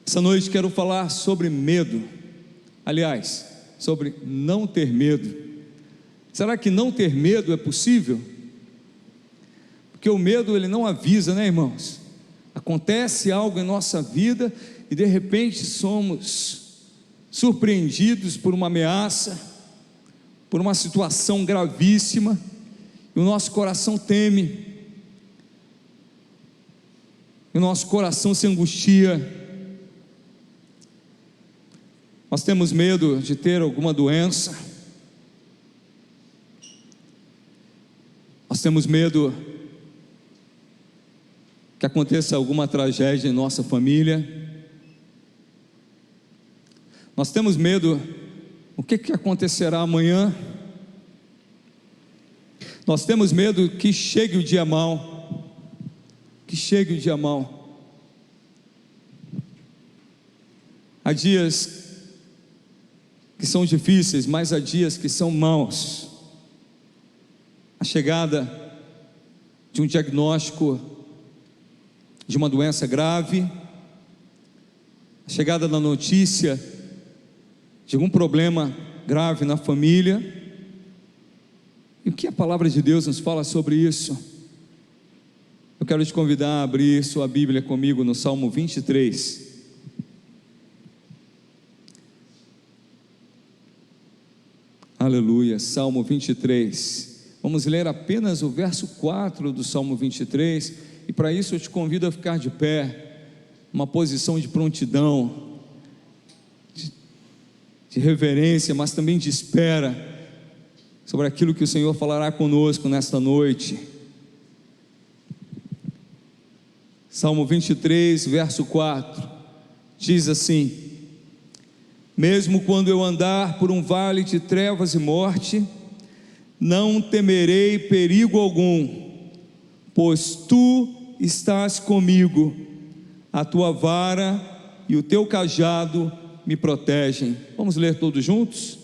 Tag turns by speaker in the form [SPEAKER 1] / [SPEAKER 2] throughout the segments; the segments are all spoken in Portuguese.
[SPEAKER 1] Essa noite quero falar sobre medo, aliás, sobre não ter medo. Será que não ter medo é possível? Porque o medo ele não avisa, né, irmãos? Acontece algo em nossa vida e de repente somos surpreendidos por uma ameaça, por uma situação gravíssima, e o nosso coração teme, e o nosso coração se angustia. Nós temos medo de ter alguma doença, nós temos medo que aconteça alguma tragédia em nossa família, nós temos medo, o que acontecerá amanhã, nós temos medo que chegue o dia mau, há dias que são difíceis, mas há dias que são maus. A chegada de um diagnóstico de uma doença grave, a chegada da notícia de algum problema grave na família. E o que a palavra de Deus nos fala sobre isso? Eu quero te convidar a abrir sua Bíblia comigo no Salmo 23. Aleluia, Salmo 23, vamos ler apenas o verso 4 do Salmo 23, e para isso eu te convido a ficar de pé, uma posição de prontidão, de reverência, mas também de espera, sobre aquilo que o Senhor falará conosco nesta noite. Salmo 23, verso 4, diz assim: mesmo quando eu andar por um vale de trevas e morte, não temerei perigo algum, pois tu estás comigo, a tua vara e o teu cajado me protegem. Vamos ler todos juntos?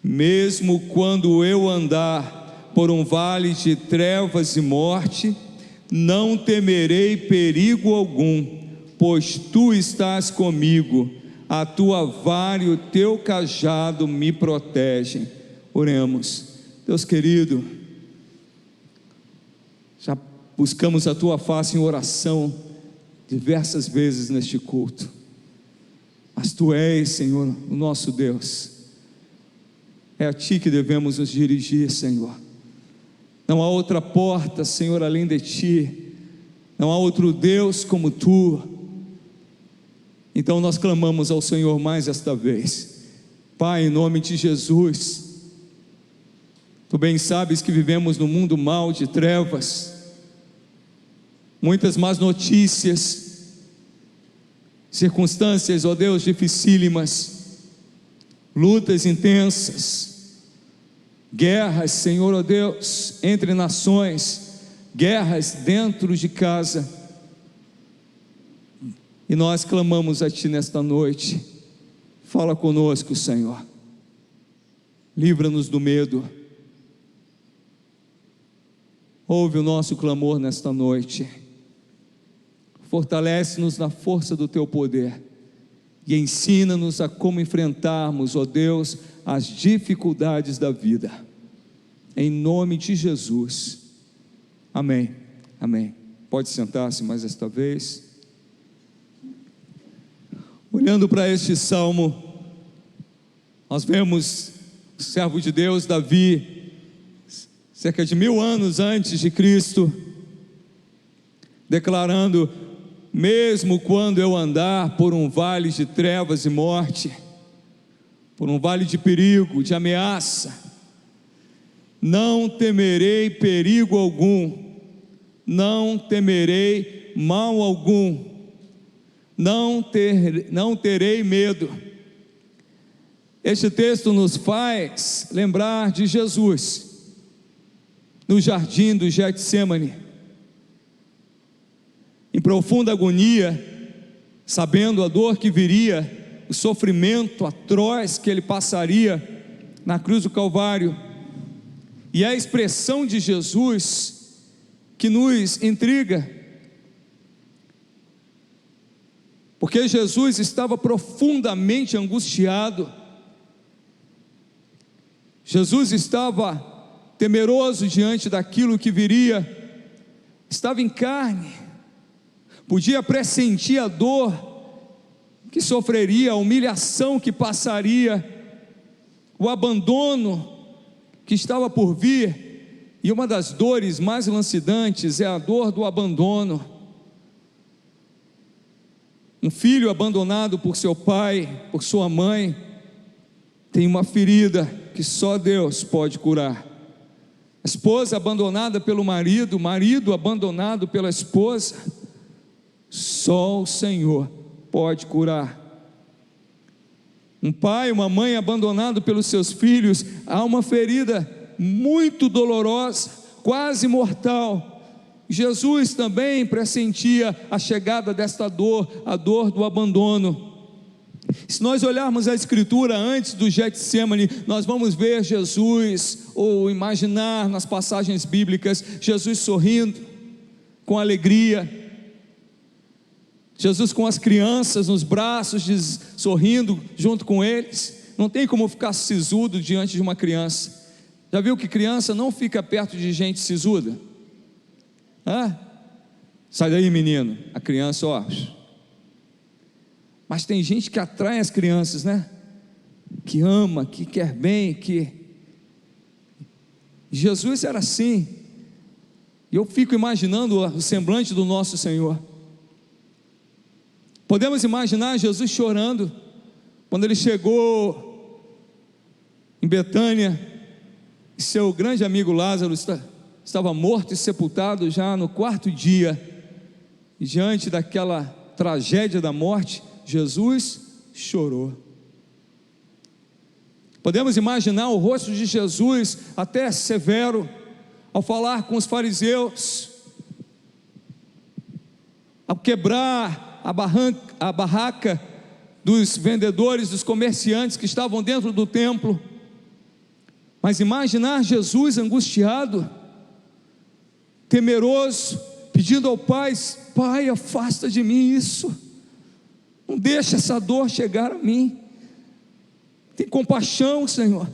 [SPEAKER 1] Mesmo quando eu andar por um vale de trevas e morte, não temerei perigo algum, pois tu estás comigo, a tua vara e o teu cajado me protegem. Oremos. Deus querido, já buscamos a tua face em oração diversas vezes neste culto, mas tu és, Senhor, o nosso Deus. É a ti que devemos nos dirigir, Senhor. Não há outra porta, Senhor, além de ti. Não há outro Deus como tu. Então nós clamamos ao Senhor mais esta vez. Pai, em nome de Jesus, tu bem sabes que vivemos num mundo mau de trevas, muitas más notícias, circunstâncias, ó Deus, dificílimas, lutas intensas, guerras, Senhor, ó Deus, entre nações, guerras dentro de casa. E nós clamamos a ti nesta noite. Fala conosco, Senhor. Livra-nos do medo. Ouve o nosso clamor nesta noite. Fortalece-nos na força do teu poder e ensina-nos a como enfrentarmos, ó Deus, as dificuldades da vida. Em nome de Jesus. Amém. Amém. Pode sentar-se mais esta vez. Olhando para este salmo, nós vemos o servo de Deus Davi, cerca de 1000 anos antes de Cristo, declarando: mesmo quando eu andar por um vale de trevas e morte, por um vale de perigo, de ameaça, não temerei perigo algum, não temerei mal algum, não terei medo. Este texto nos faz lembrar de Jesus, no jardim do Getsêmani, em profunda agonia, sabendo a dor que viria, o sofrimento atroz que ele passaria na cruz do Calvário. E a expressão de Jesus que nos intriga: porque Jesus estava profundamente angustiado. Jesus estava temeroso diante daquilo que viria, estava em carne, podia pressentir a dor que sofreria, a humilhação que passaria, o abandono que estava por vir. E uma das dores mais lancinantes é a dor do abandono. Um filho abandonado por seu pai, por sua mãe, tem uma ferida que só Deus pode curar. A esposa abandonada pelo marido, o marido abandonado pela esposa, só o Senhor pode curar. Um pai, uma mãe abandonado pelos seus filhos, há uma ferida muito dolorosa, quase mortal. Jesus também pressentia a chegada desta dor, a dor do abandono. Se nós olharmos a Escritura antes do Getsemane, nós vamos ver Jesus, ou imaginar nas passagens bíblicas, Jesus sorrindo, com alegria, Jesus com as crianças nos braços, sorrindo junto com eles. Não tem como ficar sisudo diante de uma criança. Já viu que criança não fica perto de gente sisuda? Sai daí, menino. A criança, ó. Mas tem gente que atrai as crianças, né? Que ama, que quer bem, que... Jesus era assim. E eu fico imaginando o semblante do nosso Senhor. Podemos imaginar Jesus chorando quando ele chegou em Betânia e seu grande amigo Lázaro estava morto e sepultado já no 4º dia. E diante daquela tragédia da morte, Jesus chorou. Podemos imaginar o rosto de Jesus até severo ao falar com os fariseus, ao quebrar a barraca dos vendedores, dos comerciantes que estavam dentro do templo. Mas imaginar Jesus angustiado, temeroso, pedindo ao Pai: Pai, afasta de mim isso, não deixa essa dor chegar a mim, tem compaixão, Senhor.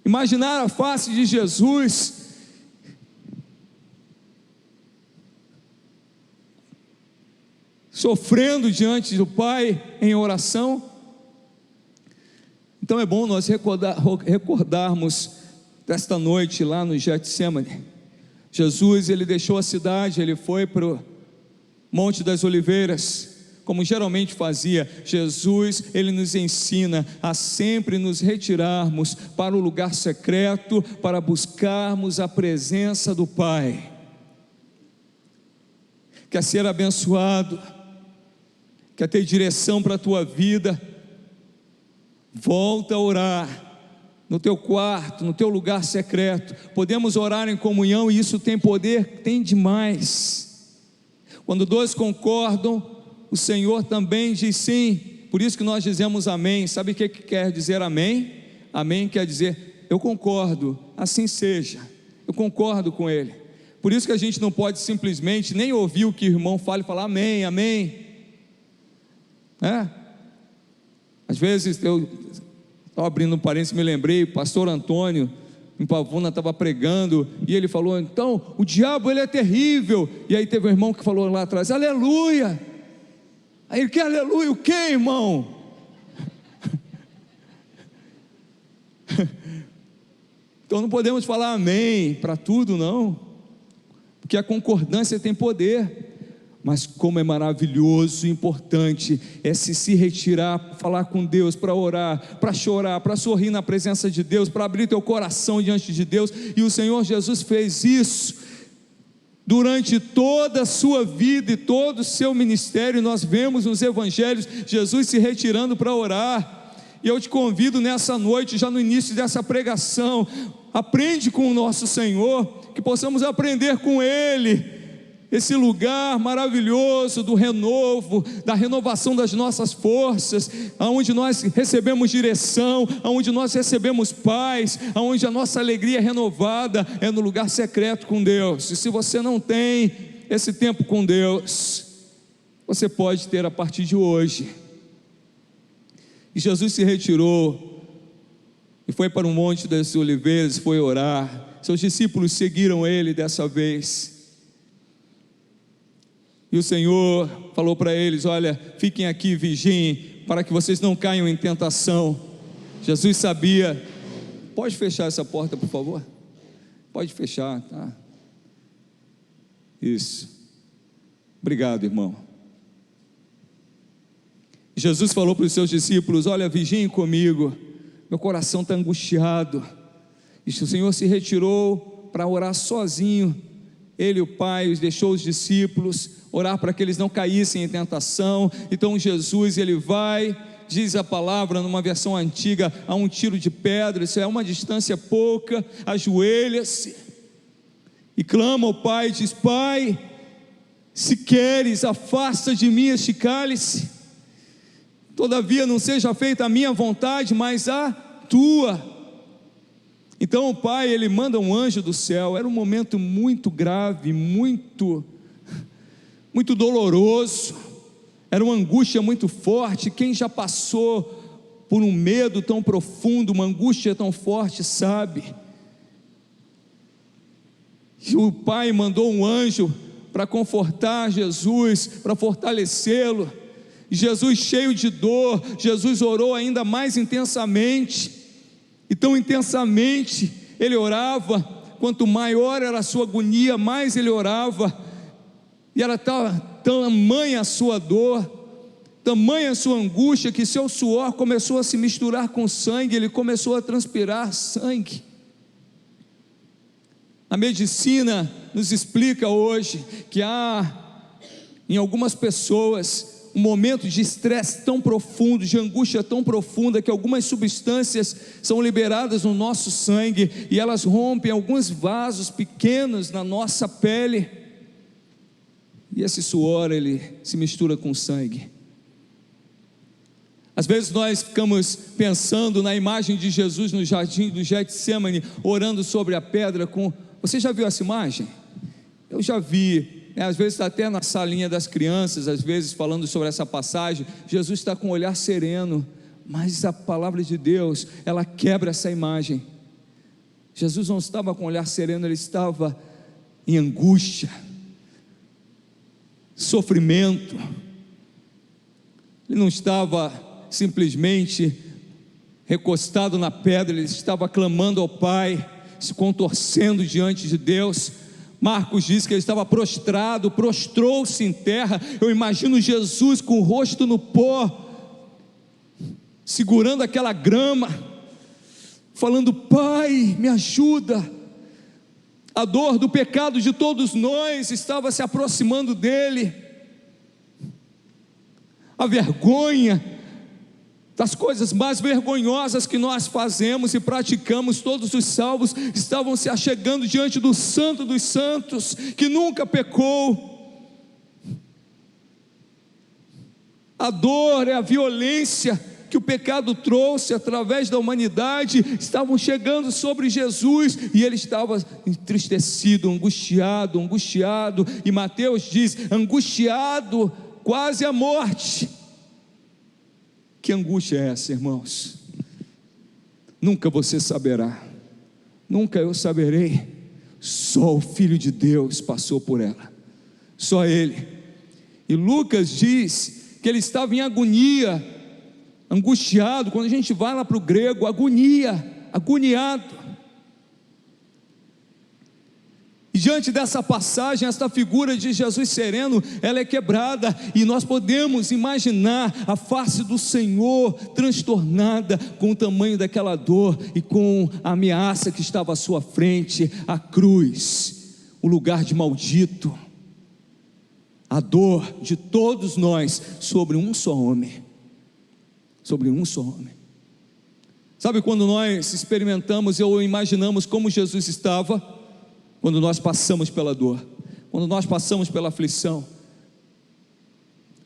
[SPEAKER 1] Imaginar a face de Jesus sofrendo diante do Pai em oração. Então é bom nós recordarmos desta noite lá no Getsemane. Jesus, ele deixou a cidade, ele foi para o Monte das Oliveiras, como geralmente fazia. Jesus, ele nos ensina a sempre nos retirarmos para o lugar secreto, para buscarmos a presença do Pai. Quer ser abençoado? Quer ter direção para a tua vida? Volta a orar no teu quarto, no teu lugar secreto. Podemos orar em comunhão e isso tem poder? Tem demais. Quando dois concordam, o Senhor também diz sim. Por isso que nós dizemos amém. Sabe o que quer dizer amém? Amém quer dizer: eu concordo, assim seja, eu concordo com ele. Por isso que a gente não pode simplesmente nem ouvir o que o irmão fala e falar amém, amém. Às vezes eu estava abrindo um parênteses, me lembrei, o pastor Antônio em Pavuna estava pregando e ele falou: então o diabo ele é terrível. E aí teve um irmão que falou lá atrás: aleluia. Aí ele: que aleluia o que, irmão? Então não podemos falar amém para tudo, não, porque a concordância tem poder. Mas como é maravilhoso e importante é se retirar, falar com Deus, para orar, para chorar, para sorrir na presença de Deus, para abrir teu coração diante de Deus. E o Senhor Jesus fez isso durante toda a sua vida e todo o seu ministério. Nós vemos nos evangelhos Jesus se retirando para orar. E eu te convido nessa noite, já no início dessa pregação, aprende com o nosso Senhor, que possamos aprender com Ele esse lugar maravilhoso do renovo, da renovação das nossas forças, aonde nós recebemos direção, aonde nós recebemos paz, aonde a nossa alegria é renovada, é no lugar secreto com Deus. E se você não tem esse tempo com Deus, você pode ter a partir de hoje. E Jesus se retirou e foi para o Monte das Oliveiras, foi orar. Seus discípulos seguiram ele dessa vez. E o Senhor falou para eles: olha, fiquem aqui, vigiem, para que vocês não caiam em tentação. Jesus sabia. Pode fechar essa porta, por favor? Pode fechar, tá? Isso. Obrigado, irmão. Jesus falou para os seus discípulos: olha, vigiem comigo, meu coração está angustiado. E o Senhor se retirou para orar sozinho. Ele e o Pai deixou os discípulos orar para que eles não caíssem em tentação. Então Jesus, ele vai, diz a palavra numa versão antiga, a um tiro de pedra, isso é uma distância pouca, ajoelha-se e clama ao Pai, diz: Pai, se queres, afasta de mim este cálice, todavia não seja feita a minha vontade, mas a tua. Então o Pai, ele manda um anjo do céu. Era um momento muito grave, muito doloroso, era uma angústia muito forte. Quem já passou por um medo tão profundo, uma angústia tão forte, sabe. E o Pai mandou um anjo para confortar Jesus, para fortalecê-lo. E Jesus, cheio de dor, Jesus orou ainda mais intensamente. E tão intensamente ele orava, quanto maior era a sua agonia, mais ele orava. E era tamanha a sua dor, tamanha a sua angústia, que seu suor começou a se misturar com sangue, ele começou a transpirar sangue. A medicina nos explica hoje que há em algumas pessoas um momento de estresse tão profundo, de angústia tão profunda, que algumas substâncias são liberadas no nosso sangue e elas rompem alguns vasos pequenos na nossa pele, e esse suor, ele se mistura com sangue. Às vezes nós ficamos pensando na imagem de Jesus no jardim do Getsêmani, orando sobre a pedra com... Você já viu essa imagem? Eu já vi. Às vezes está até na salinha das crianças, às vezes falando sobre essa passagem. Jesus está com um olhar sereno, mas a palavra de Deus, ela quebra essa imagem. Jesus não estava com um olhar sereno, ele estava em angústia, sofrimento. Ele não estava simplesmente recostado na pedra, ele estava clamando ao Pai, se contorcendo diante de Deus. Marcos diz que ele estava prostrado, prostrou-se em terra. Eu imagino Jesus com o rosto no pó, segurando aquela grama, falando: Pai, me ajuda. A dor do pecado de todos nós estava se aproximando dele. A vergonha das coisas mais vergonhosas que nós fazemos e praticamos, todos os salvos estavam se achegando diante do Santo dos Santos, que nunca pecou. A dor e a violência que o pecado trouxe através da humanidade estavam chegando sobre Jesus, e ele estava entristecido, angustiado, e Mateus diz, angustiado quase à morte. Que angústia é essa, irmãos? Nunca você saberá, nunca eu saberei. Só o Filho de Deus passou por ela, só Ele. E Lucas diz que ele estava em agonia, angustiado. Quando a gente vai lá para o grego, agonia, agoniado. E diante dessa passagem, esta figura de Jesus sereno, ela é quebrada, e nós podemos imaginar a face do Senhor transtornada com o tamanho daquela dor e com a ameaça que estava à sua frente, a cruz, o lugar de maldito, a dor de todos nós sobre um só homem, sobre um só homem. Sabe quando nós experimentamos ou imaginamos como Jesus estava? Quando nós passamos pela dor, quando nós passamos pela aflição.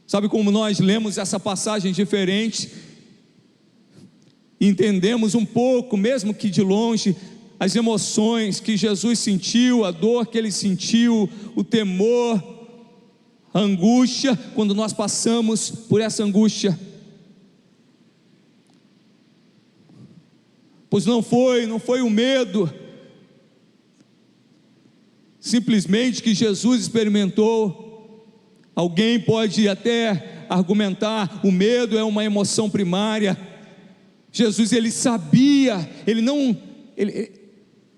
[SPEAKER 1] Sabe como nós lemos essa passagem diferente, entendemos um pouco, mesmo que de longe, as emoções que Jesus sentiu, a dor que ele sentiu, o temor, A angústia, quando nós passamos por essa angústia, pois não foi o medo simplesmente que Jesus experimentou. Alguém pode até argumentar, o medo é uma emoção primária. Jesus, ele sabia,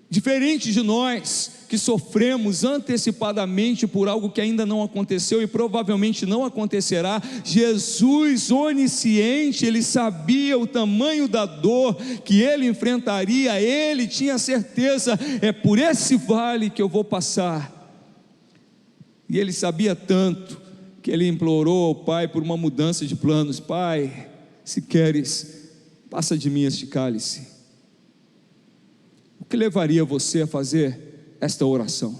[SPEAKER 1] diferente de nós, que sofremos antecipadamente por algo que ainda não aconteceu e provavelmente não acontecerá, Jesus, onisciente, ele sabia o tamanho da dor que ele enfrentaria, ele tinha certeza, é por esse vale que eu vou passar. E ele sabia tanto, que ele implorou ao Pai por uma mudança de planos. Pai, se queres, passa de mim este cálice. O que levaria você a fazer esta oração?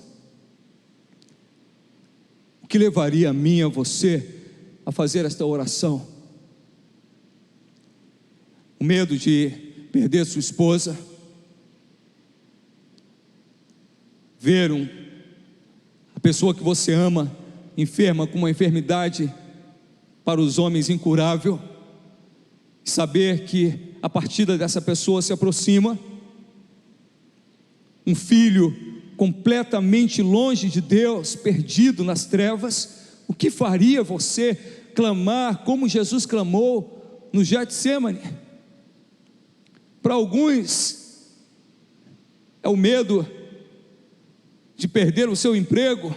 [SPEAKER 1] O que levaria a mim, a você, a fazer esta oração? O medo de perder sua esposa, ver a pessoa que você ama enferma com uma enfermidade para os homens incurável, saber que a partida dessa pessoa se aproxima, um filho completamente longe de Deus, perdido nas trevas. O que faria você clamar como Jesus clamou no Getsemane? Para alguns é o medo de perder o seu emprego,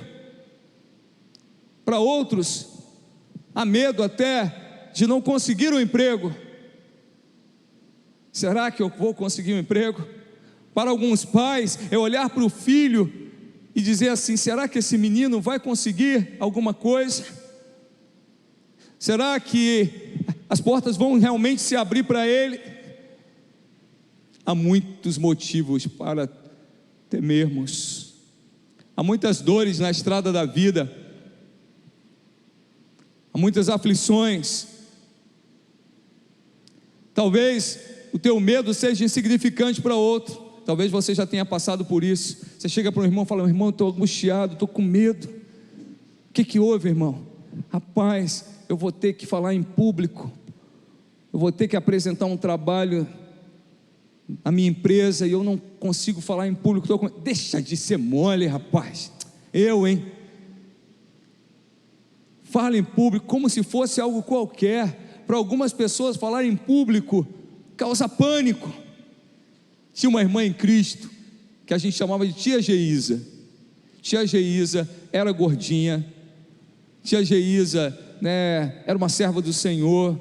[SPEAKER 1] para outros há medo até de não conseguir um emprego. Será que eu vou conseguir um emprego? Para alguns pais é olhar para o filho e dizer assim, será que esse menino vai conseguir alguma coisa? Será que as portas vão realmente se abrir para ele? Há muitos motivos para temermos, há muitas dores na estrada da vida, há muitas aflições. Talvez o teu medo seja insignificante para outro. Talvez você já tenha passado por isso. Você chega para um irmão e fala, irmão, eu estou angustiado, estou com medo. O que houve, irmão? Rapaz, eu vou ter que falar em público, eu vou ter que apresentar um trabalho na minha empresa e eu não consigo falar em público. Deixa de ser mole, rapaz. Fala em público como se fosse algo qualquer. Para algumas pessoas falar em público causa pânico. Tinha uma irmã em Cristo, que a gente chamava de tia Geísa. Tia Geísa era gordinha, tia Geísa, era uma serva do Senhor,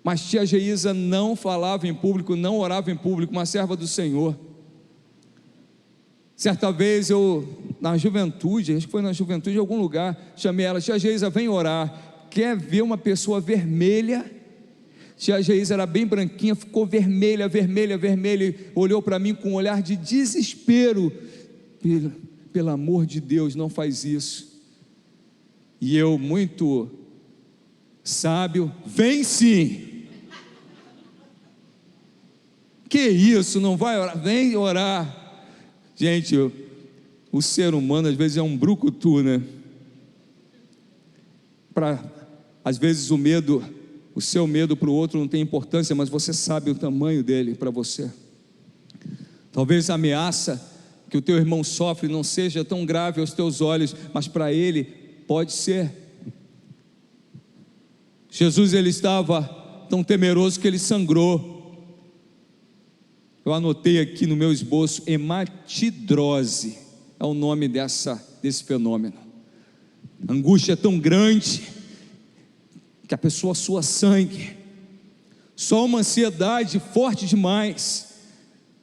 [SPEAKER 1] mas tia Geísa não falava em público, não orava em público, uma serva do Senhor. Certa vez na juventude, acho que foi na juventude em algum lugar, chamei ela, tia Geísa, vem orar. Quer ver uma pessoa vermelha? Tia Geísa era bem branquinha, ficou vermelha, olhou para mim com um olhar de desespero. Pelo amor de Deus, não faz isso. E eu, muito sábio, vem sim. Que isso, não vai orar? Vem orar. Gente, o ser humano às vezes é um brucutu, né? Às vezes o seu medo para o outro não tem importância, mas você sabe o tamanho dele para você. Talvez a ameaça que o teu irmão sofre não seja tão grave aos teus olhos, mas para ele pode ser. Jesus, ele estava tão temeroso que ele sangrou. Eu anotei aqui no meu esboço, hematidrose é o nome desse fenômeno. A angústia é tão grande que a pessoa sua sangue. Só uma ansiedade forte demais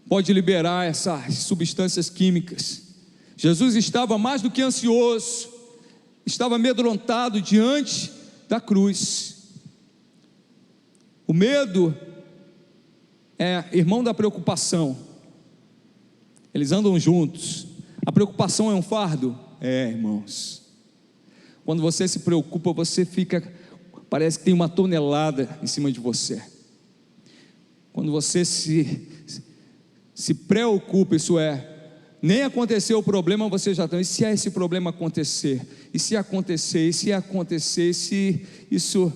[SPEAKER 1] pode liberar essas substâncias químicas. Jesus estava mais do que ansioso, estava amedrontado diante da cruz. O medo é irmão da preocupação, eles andam juntos. A preocupação é um fardo? Irmãos. Quando você se preocupa, você parece que tem uma tonelada em cima de você. Quando você se preocupa, isso é, Nem aconteceu o problema, você já está. E se esse problema acontecer? E se acontecer? E se acontecer? E se isso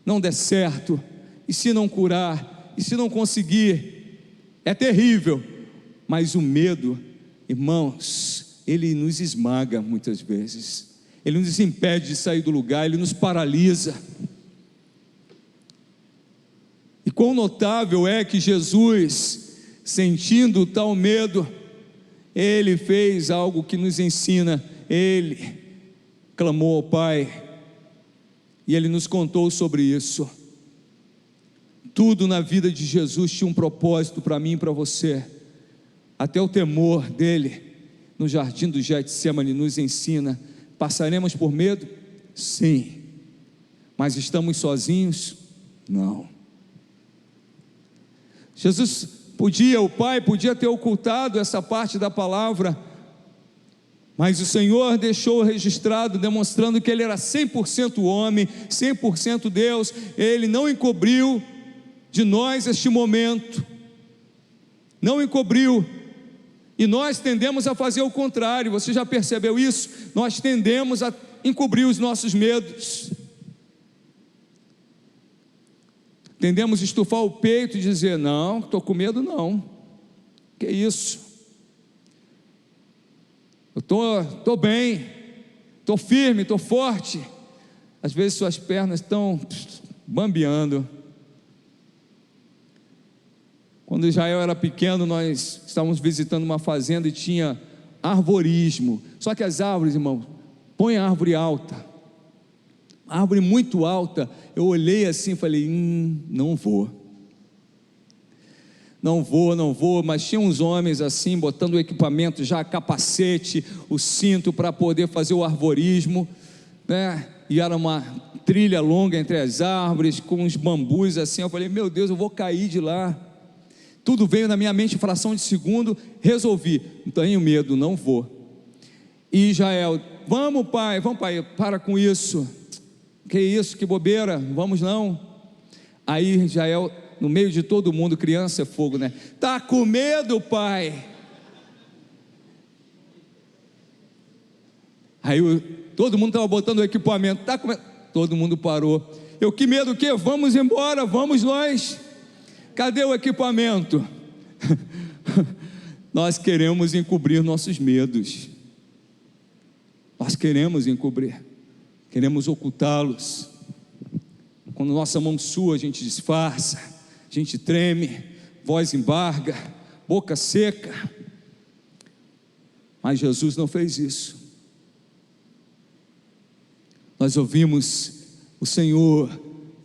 [SPEAKER 1] não der certo? E se não curar? E se não conseguir? É terrível. Mas o medo, irmãos, ele nos esmaga muitas vezes. Ele nos impede de sair do lugar, ele nos paralisa. E quão notável é que Jesus, sentindo tal medo, ele fez algo que nos ensina. Ele clamou ao Pai, e ele nos contou sobre isso. Tudo na vida de Jesus tinha um propósito para mim e para você. Até o temor dele no jardim do Getsêmani nos ensina. Passaremos por medo? Sim. Mas estamos sozinhos? Não. Jesus o Pai podia ter ocultado essa parte da palavra, mas o Senhor deixou registrado, demonstrando que ele era 100% homem, 100% Deus. Ele não encobriu de nós este momento, não encobriu. E nós tendemos a fazer o contrário. Você já percebeu isso? Nós tendemos a encobrir os nossos medos, tendemos a estufar o peito e dizer: não, estou com medo não, que isso, eu estou bem, estou firme, estou forte. Às vezes suas pernas estão bambeando. Quando Israel era pequeno, nós estávamos visitando uma fazenda e tinha arvorismo. Só que as árvores, irmão, põe a árvore alta, árvore muito alta. Eu olhei assim e falei: não vou, mas tinha uns homens assim, botando o equipamento já, capacete, o cinto para poder fazer o arvorismo, né? E era uma trilha longa entre as árvores, com uns bambus assim. Eu falei: meu Deus, eu vou cair de lá. Tudo veio na minha mente em fração de segundo. Resolvi, não tenho medo, não vou. E Israel: vamos pai, para com isso. Que isso, que bobeira, vamos não. Aí Israel, no meio de todo mundo, criança é fogo, né? Tá com medo, pai? Aí todo mundo estava botando o equipamento. Tá com medo? Todo mundo parou. Eu: que medo o quê? Vamos embora, vamos nós. Cadê o equipamento? Nós queremos encobrir nossos medos. Nós queremos encobrir, queremos ocultá-los. Quando nossa mão sua, a gente disfarça, a gente treme, voz embarga, boca seca. Mas Jesus não fez isso. Nós ouvimos o Senhor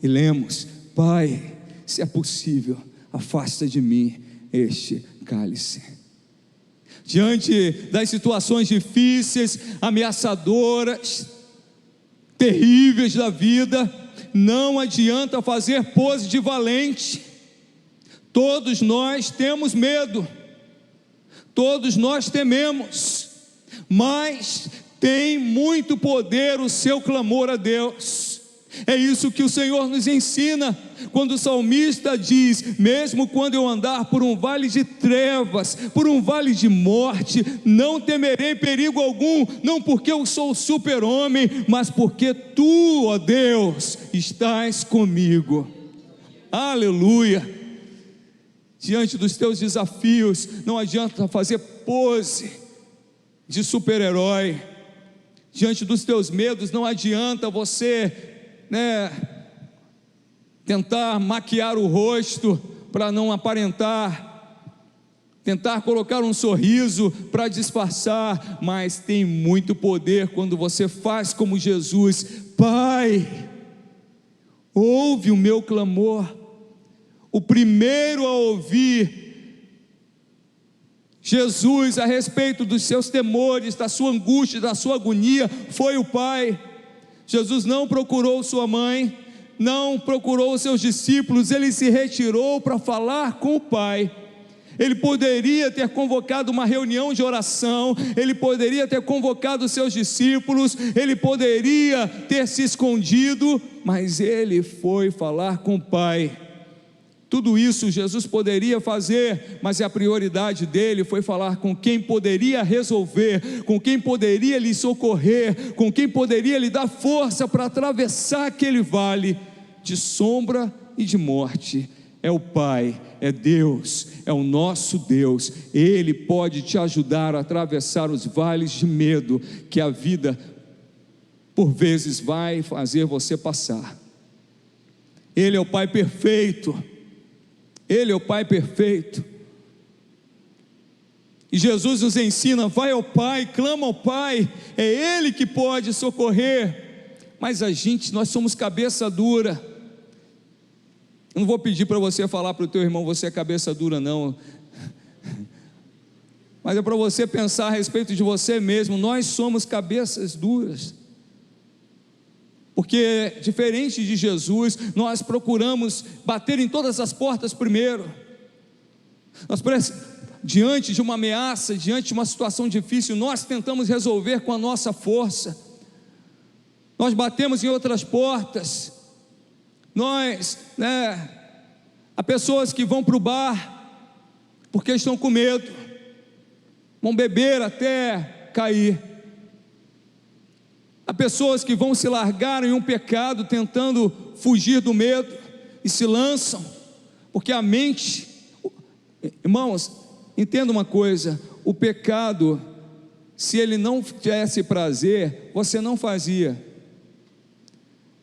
[SPEAKER 1] e lemos: Pai, se é possível, afasta de mim este cálice. Diante das situações difíceis, ameaçadoras, terríveis da vida, não adianta fazer pose de valente. Todos nós temos medo, todos nós tememos, mas tem muito poder o seu clamor a Deus. É isso que o Senhor nos ensina, quando o salmista diz: mesmo quando eu andar por um vale de trevas, por um vale de morte, não temerei perigo algum, não porque eu sou super-homem, mas porque tu, ó Deus, estás comigo. Aleluia. Diante dos teus desafios, não adianta fazer pose de super-herói. Diante dos teus medos, não adianta você tentar maquiar o rosto para não aparentar, tentar colocar um sorriso para disfarçar, mas tem muito poder quando você faz como Jesus: Pai, ouve o meu clamor. O primeiro a ouvir Jesus a respeito dos seus temores, da sua angústia, da sua agonia, foi o Pai. Jesus não procurou sua mãe, não procurou os seus discípulos, ele se retirou para falar com o Pai. Ele poderia ter convocado uma reunião de oração, ele poderia ter convocado os seus discípulos, ele poderia ter se escondido, mas ele foi falar com o Pai. Tudo isso Jesus poderia fazer, mas a prioridade dele foi falar com quem poderia resolver, com quem poderia lhe socorrer, com quem poderia lhe dar força para atravessar aquele vale de sombra e de morte. É o Pai, é Deus, é o nosso Deus. Ele pode te ajudar a atravessar os vales de medo que a vida por vezes vai fazer você passar. Ele é o Pai perfeito. Ele é o Pai perfeito. E Jesus nos ensina: vai ao Pai, clama ao Pai, é Ele que pode socorrer. Mas nós somos cabeça dura. Eu não vou pedir para você falar para o teu irmão: você é cabeça dura, não. Mas é para você pensar a respeito de você mesmo. Nós somos cabeças duras. Porque, diferente de Jesus, nós procuramos bater em todas as portas primeiro. Diante de uma ameaça, diante de uma situação difícil, nós tentamos resolver com a nossa força. Nós batemos em outras portas. Há pessoas que vão para o bar porque estão com medo, vão beber até cair. Há pessoas que vão se largar em um pecado tentando fugir do medo e se lançam, porque a mente, irmãos, entenda uma coisa: o pecado, se ele não tivesse prazer, você não fazia.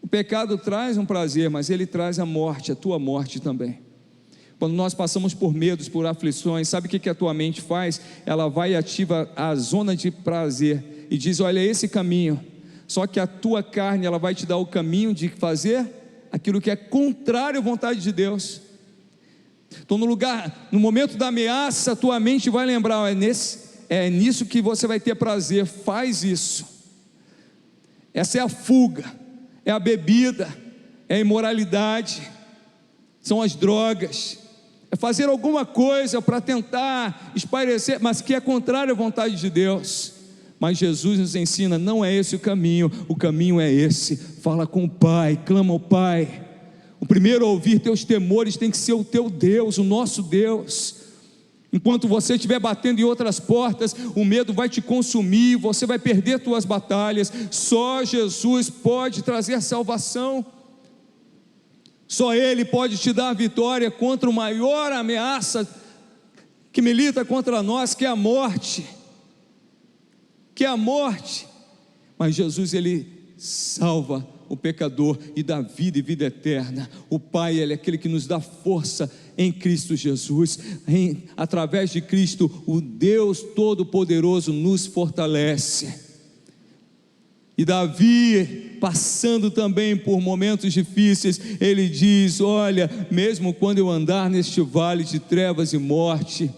[SPEAKER 1] O pecado traz um prazer, mas ele traz a morte, a tua morte também. Quando nós passamos por medos, por aflições, sabe o que a tua mente faz? Ela vai e ativa a zona de prazer e diz: olha, esse caminho. Só que a tua carne, ela vai te dar o caminho de fazer aquilo que é contrário à vontade de Deus. Então no momento da ameaça, a tua mente vai lembrar: é nisso que você vai ter prazer, faz isso. Essa é a fuga, é a bebida, é a imoralidade, são as drogas, é fazer alguma coisa para tentar espairecer, mas que é contrário à vontade de Deus. Mas Jesus nos ensina: não é esse o caminho é esse. Fala com o Pai, clama ao Pai. O primeiro a ouvir teus temores tem que ser o teu Deus, o nosso Deus. Enquanto você estiver batendo em outras portas, o medo vai te consumir, você vai perder tuas batalhas. Só Jesus pode trazer salvação. Só Ele pode te dar vitória contra a maior ameaça que milita contra nós, que é a morte. Mas Jesus, Ele salva o pecador e dá vida e vida eterna. O Pai, Ele é aquele que nos dá força em Cristo Jesus. Através de Cristo, o Deus Todo-Poderoso nos fortalece. E Davi, passando também por momentos difíceis, ele diz: olha, mesmo quando eu andar neste vale de trevas e morte,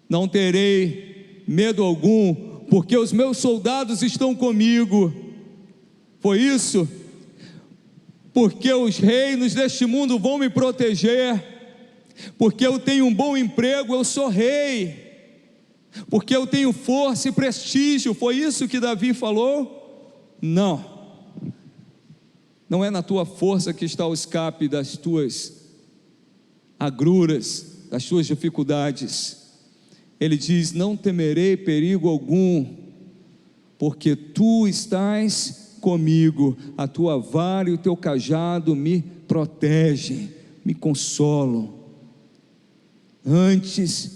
[SPEAKER 1] não terei medo algum, porque os meus soldados estão comigo. Foi isso? Porque os reinos deste mundo vão me proteger, porque eu tenho um bom emprego, eu sou rei, porque eu tenho força e prestígio. Foi isso que Davi falou? Não é na tua força que está o escape das tuas agruras, das tuas dificuldades. Ele diz: não temerei perigo algum, porque tu estás comigo, a tua vara e o teu cajado me protegem, me consolam. Antes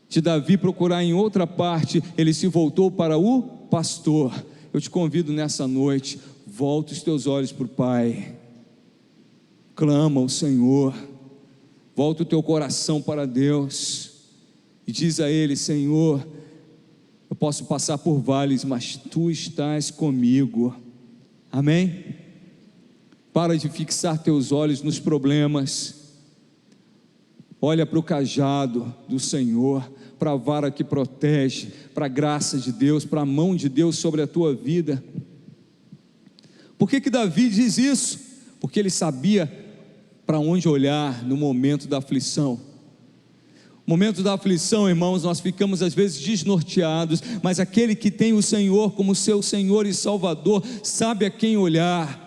[SPEAKER 1] de Davi procurar em outra parte, ele se voltou para o pastor. Eu te convido nessa noite: volta os teus olhos para o Pai, clama ao Senhor, volta o teu coração para Deus e diz a Ele: Senhor, eu posso passar por vales, mas Tu estás comigo. Amém? Para de fixar teus olhos nos problemas, olha para o cajado do Senhor, para a vara que protege, para a graça de Deus, para a mão de Deus sobre a tua vida. Por que Davi diz isso? Porque ele sabia para onde olhar no momento da aflição. Momento da aflição, irmãos, nós ficamos às vezes desnorteados, mas aquele que tem o Senhor como seu Senhor e Salvador, sabe a quem olhar.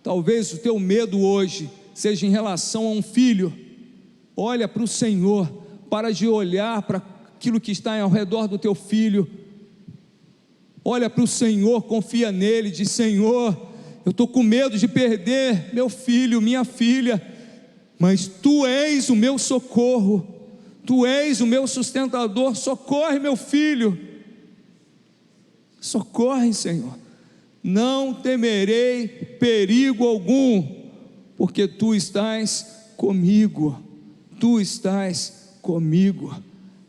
[SPEAKER 1] Talvez o teu medo hoje seja em relação a um filho. Olha para o Senhor, para de olhar para aquilo que está ao redor do teu filho. Olha para o Senhor, confia nele, diz: Senhor, eu estou com medo de perder meu filho, minha filha, mas Tu és o meu socorro, Tu és o meu sustentador, socorre meu filho, socorre, Senhor. Não temerei perigo algum, porque Tu estás comigo, Tu estás comigo,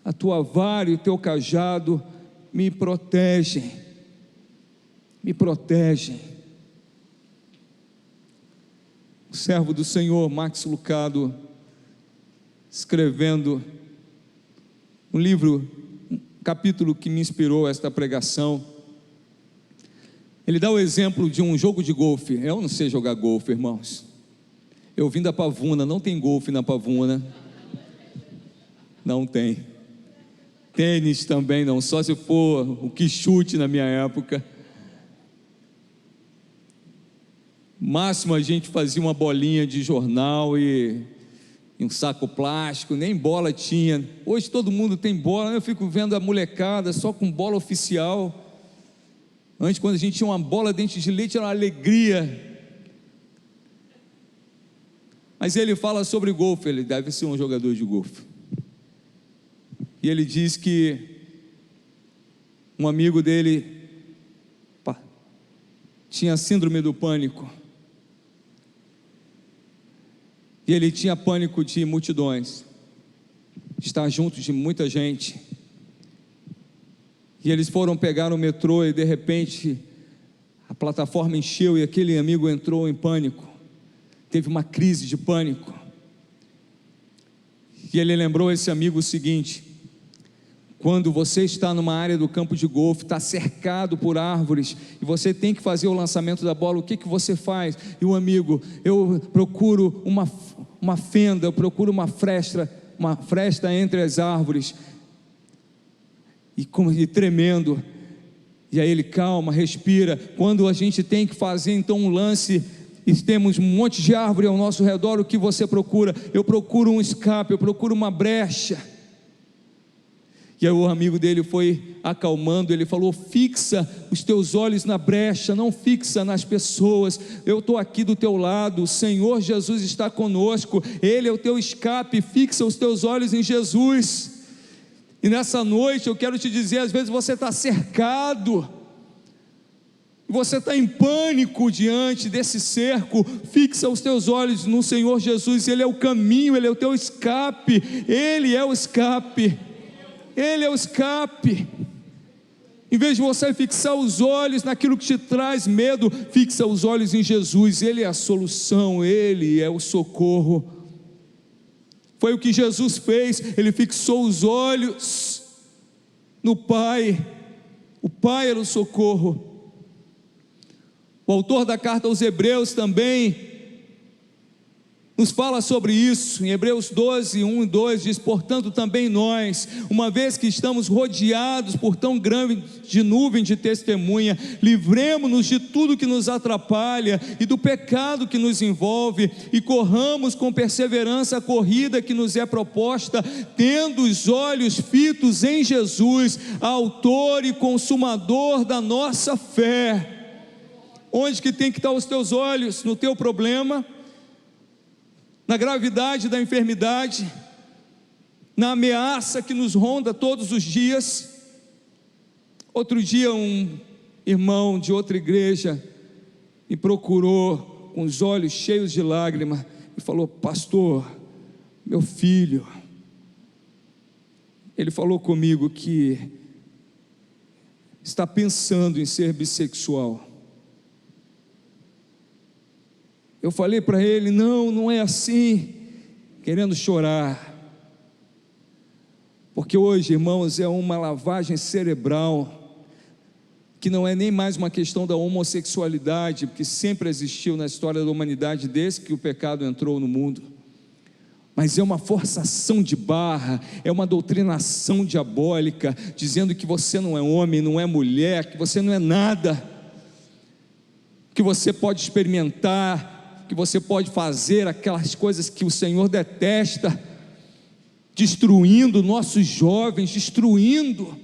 [SPEAKER 1] a Tua vara e o Teu cajado me protegem, me protegem. O servo do Senhor, Max Lucado, escrevendo um livro, um capítulo que me inspirou esta pregação, ele dá o exemplo de um jogo de golfe. Eu não sei jogar golfe, irmãos. Eu vim da Pavuna, não tem golfe na Pavuna, não tem. Tênis também não, só se for o que chute na minha época. Máximo a gente fazia uma bolinha de jornal e um saco plástico, nem bola tinha. Hoje todo mundo tem bola, eu fico vendo a molecada só com bola oficial. Antes, quando a gente tinha uma bola dente de leite, era uma alegria. Mas ele fala sobre golfe, ele deve ser um jogador de golfe. E ele diz que um amigo dele tinha síndrome do pânico. E ele tinha pânico de multidões, de estar junto de muita gente. E eles foram pegar o metrô e de repente a plataforma encheu e aquele amigo entrou em pânico. Teve uma crise de pânico. E ele lembrou esse amigo o seguinte: quando você está numa área do campo de golfe, está cercado por árvores, e você tem que fazer o lançamento da bola, o que você faz? E o amigo: eu procuro uma fenda, eu procuro uma fresta entre as árvores, e tremendo, e aí ele: calma, respira. Quando a gente tem que fazer então um lance, e temos um monte de árvore ao nosso redor, o que você procura? Eu procuro um escape, eu procuro uma brecha. E aí o amigo dele foi acalmando, ele falou: fixa os teus olhos na brecha, não fixa nas pessoas, eu estou aqui do teu lado, o Senhor Jesus está conosco, Ele é o teu escape, fixa os teus olhos em Jesus. E nessa noite eu quero te dizer, às vezes você está cercado, você está em pânico diante desse cerco, fixa os teus olhos no Senhor Jesus, Ele é o caminho, Ele é o teu escape, Ele é o escape. Ele é o escape. Em vez de você fixar os olhos naquilo que te traz medo, fixa os olhos em Jesus. Ele é a solução, Ele é o socorro. Foi o que Jesus fez, Ele fixou os olhos no Pai. O Pai era o socorro. O autor da carta aos Hebreus também nos fala sobre isso, em Hebreus 12, 1 e 2, diz: portanto também nós, uma vez que estamos rodeados por tão grande nuvem de testemunha, livremo-nos de tudo que nos atrapalha e do pecado que nos envolve, e corramos com perseverança a corrida que nos é proposta, tendo os olhos fitos em Jesus, autor e consumador da nossa fé. Onde que tem que estar os teus olhos? No teu problema, na gravidade da enfermidade, na ameaça que nos ronda todos os dias. Outro dia um irmão de outra igreja me procurou com os olhos cheios de lágrima e falou: pastor, meu filho, ele falou comigo que está pensando em ser bissexual. Eu falei para ele: não é assim, querendo chorar, porque hoje, irmãos, é uma lavagem cerebral, que não é nem mais uma questão da homossexualidade, porque sempre existiu na história da humanidade desde que o pecado entrou no mundo, mas é uma forçação de barra, é uma doutrinação diabólica, dizendo que você não é homem, não é mulher, que você não é nada, que você pode experimentar que você pode fazer aquelas coisas que o Senhor detesta, destruindo nossos jovens, destruindo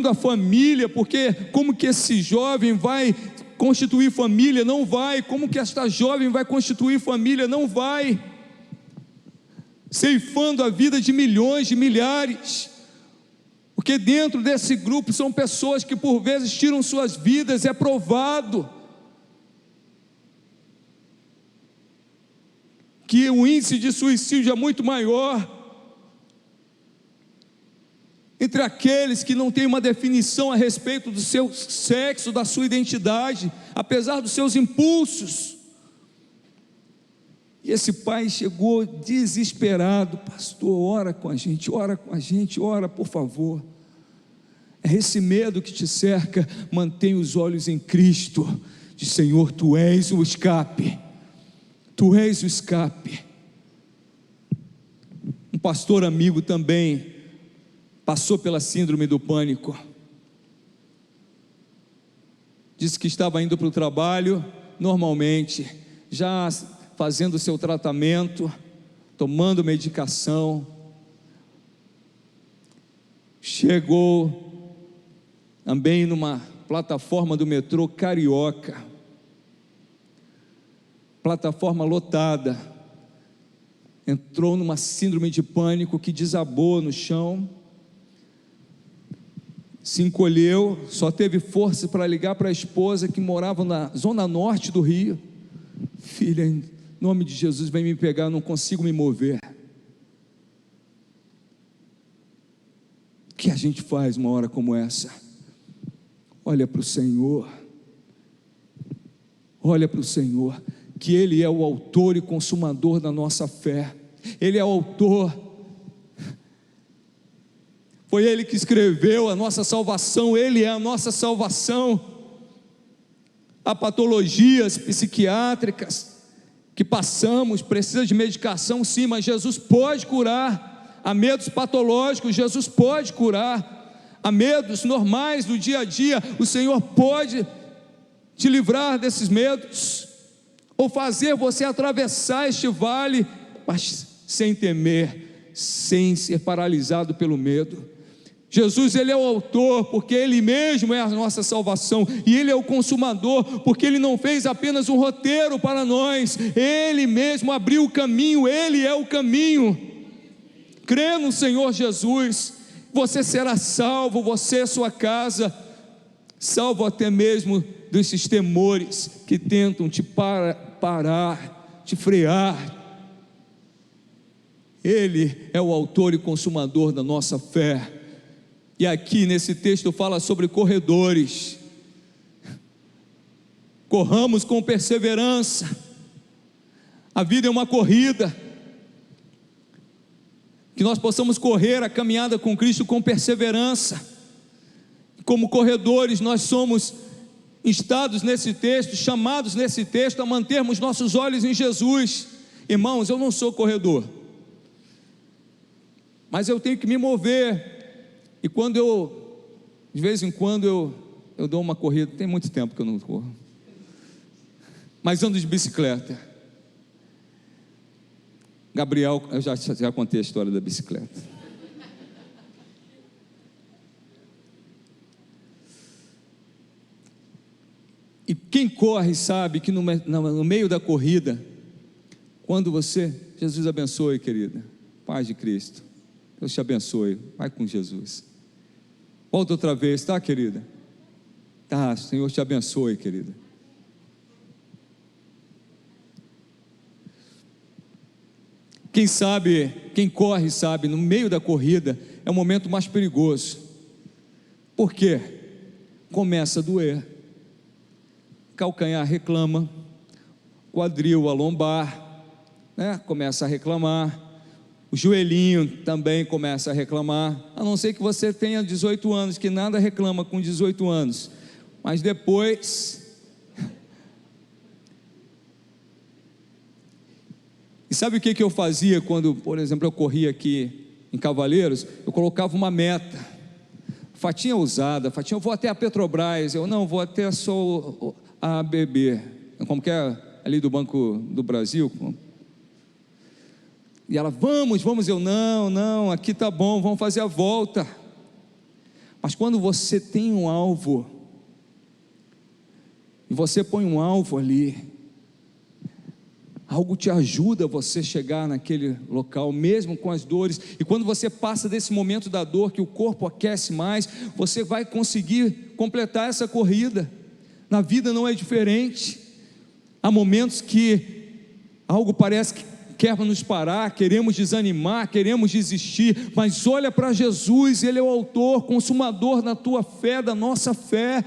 [SPEAKER 1] a família, porque como que esse jovem vai constituir família? Não vai. Como que esta jovem vai constituir família? Não vai. Ceifando a vida de milhões, de milhares, porque dentro desse grupo são pessoas que por vezes tiram suas vidas, é provado que o índice de suicídio é muito maior entre aqueles que não têm uma definição a respeito do seu sexo, da sua identidade, apesar dos seus impulsos. E esse pai chegou desesperado: pastor, ora com a gente, ora por favor. É esse medo que te cerca. Mantenha os olhos em Cristo. Diz: Senhor, Tu és o escape, Tu és o escape. Um pastor amigo também passou pela síndrome do pânico. Disse que estava indo para o trabalho normalmente, já fazendo o seu tratamento, tomando medicação. Chegou também numa plataforma do metrô Carioca, plataforma lotada, entrou numa síndrome de pânico que desabou no chão, se encolheu, só teve força para ligar para a esposa que morava na zona norte do Rio: filha, em nome de Jesus, vem me pegar, não consigo me mover. O que a gente faz uma hora como essa? Olha para o Senhor, olha para o Senhor, que Ele é o autor e consumador da nossa fé. Ele é o autor, foi Ele que escreveu a nossa salvação, Ele é a nossa salvação. Há patologias psiquiátricas que passamos, precisa de medicação sim, mas Jesus pode curar. Há medos patológicos, Jesus pode curar. Há medos normais do dia a dia, o Senhor pode te livrar desses medos, ou fazer você atravessar este vale, mas sem temer, sem ser paralisado pelo medo. Jesus, Ele é o autor, porque Ele mesmo é a nossa salvação, e Ele é o consumador, porque Ele não fez apenas um roteiro para nós, Ele mesmo abriu o caminho, Ele é o caminho. Crê no Senhor Jesus, você será salvo, você e sua casa, salvo até mesmo desses temores que tentam te parar, te frear. Ele é o autor e consumador da nossa fé. E aqui nesse texto fala sobre corredores. Corramos com perseverança. A vida é uma corrida. Que nós possamos correr a caminhada com Cristo com perseverança. Como corredores, nós somos instados nesse texto, chamados nesse texto a mantermos nossos olhos em Jesus. Irmãos, eu não sou corredor, mas eu tenho que me mover. E de vez em quando eu dou uma corrida. Tem muito tempo que eu não corro, mas ando de bicicleta. Gabriel, eu já contei a história da bicicleta. E quem corre sabe que no meio da corrida, quando Jesus abençoe, querida, paz de Cristo, Deus te abençoe, vai com Jesus. Volta outra vez, tá, querida? Tá, Senhor te abençoe, querida. Quem corre sabe, no meio da corrida é o momento mais perigoso. Por quê? Começa a doer. Calcanhar reclama, quadril, a lombar, né? Começa a reclamar. O joelhinho também começa a reclamar, a não ser que você tenha 18 anos, que nada reclama com 18 anos, mas depois... E sabe o que eu fazia quando, por exemplo, eu corria aqui em Cavaleiros? Eu colocava uma meta, fatinha usada, eu vou até a Petrobras, eu não, vou até só a ABB, como que é ali do Banco do Brasil, e ela, vamos, eu, não, aqui tá bom, vamos fazer a volta. Mas quando você tem um alvo, e você põe um alvo ali, algo te ajuda a você chegar naquele local, mesmo com as dores, e quando você passa desse momento da dor, que o corpo aquece mais, você vai conseguir completar essa corrida. Na vida não é diferente, há momentos que algo parece que quer nos parar, queremos desanimar, queremos desistir, mas olha para Jesus, Ele é o autor, consumador da tua fé, da nossa fé,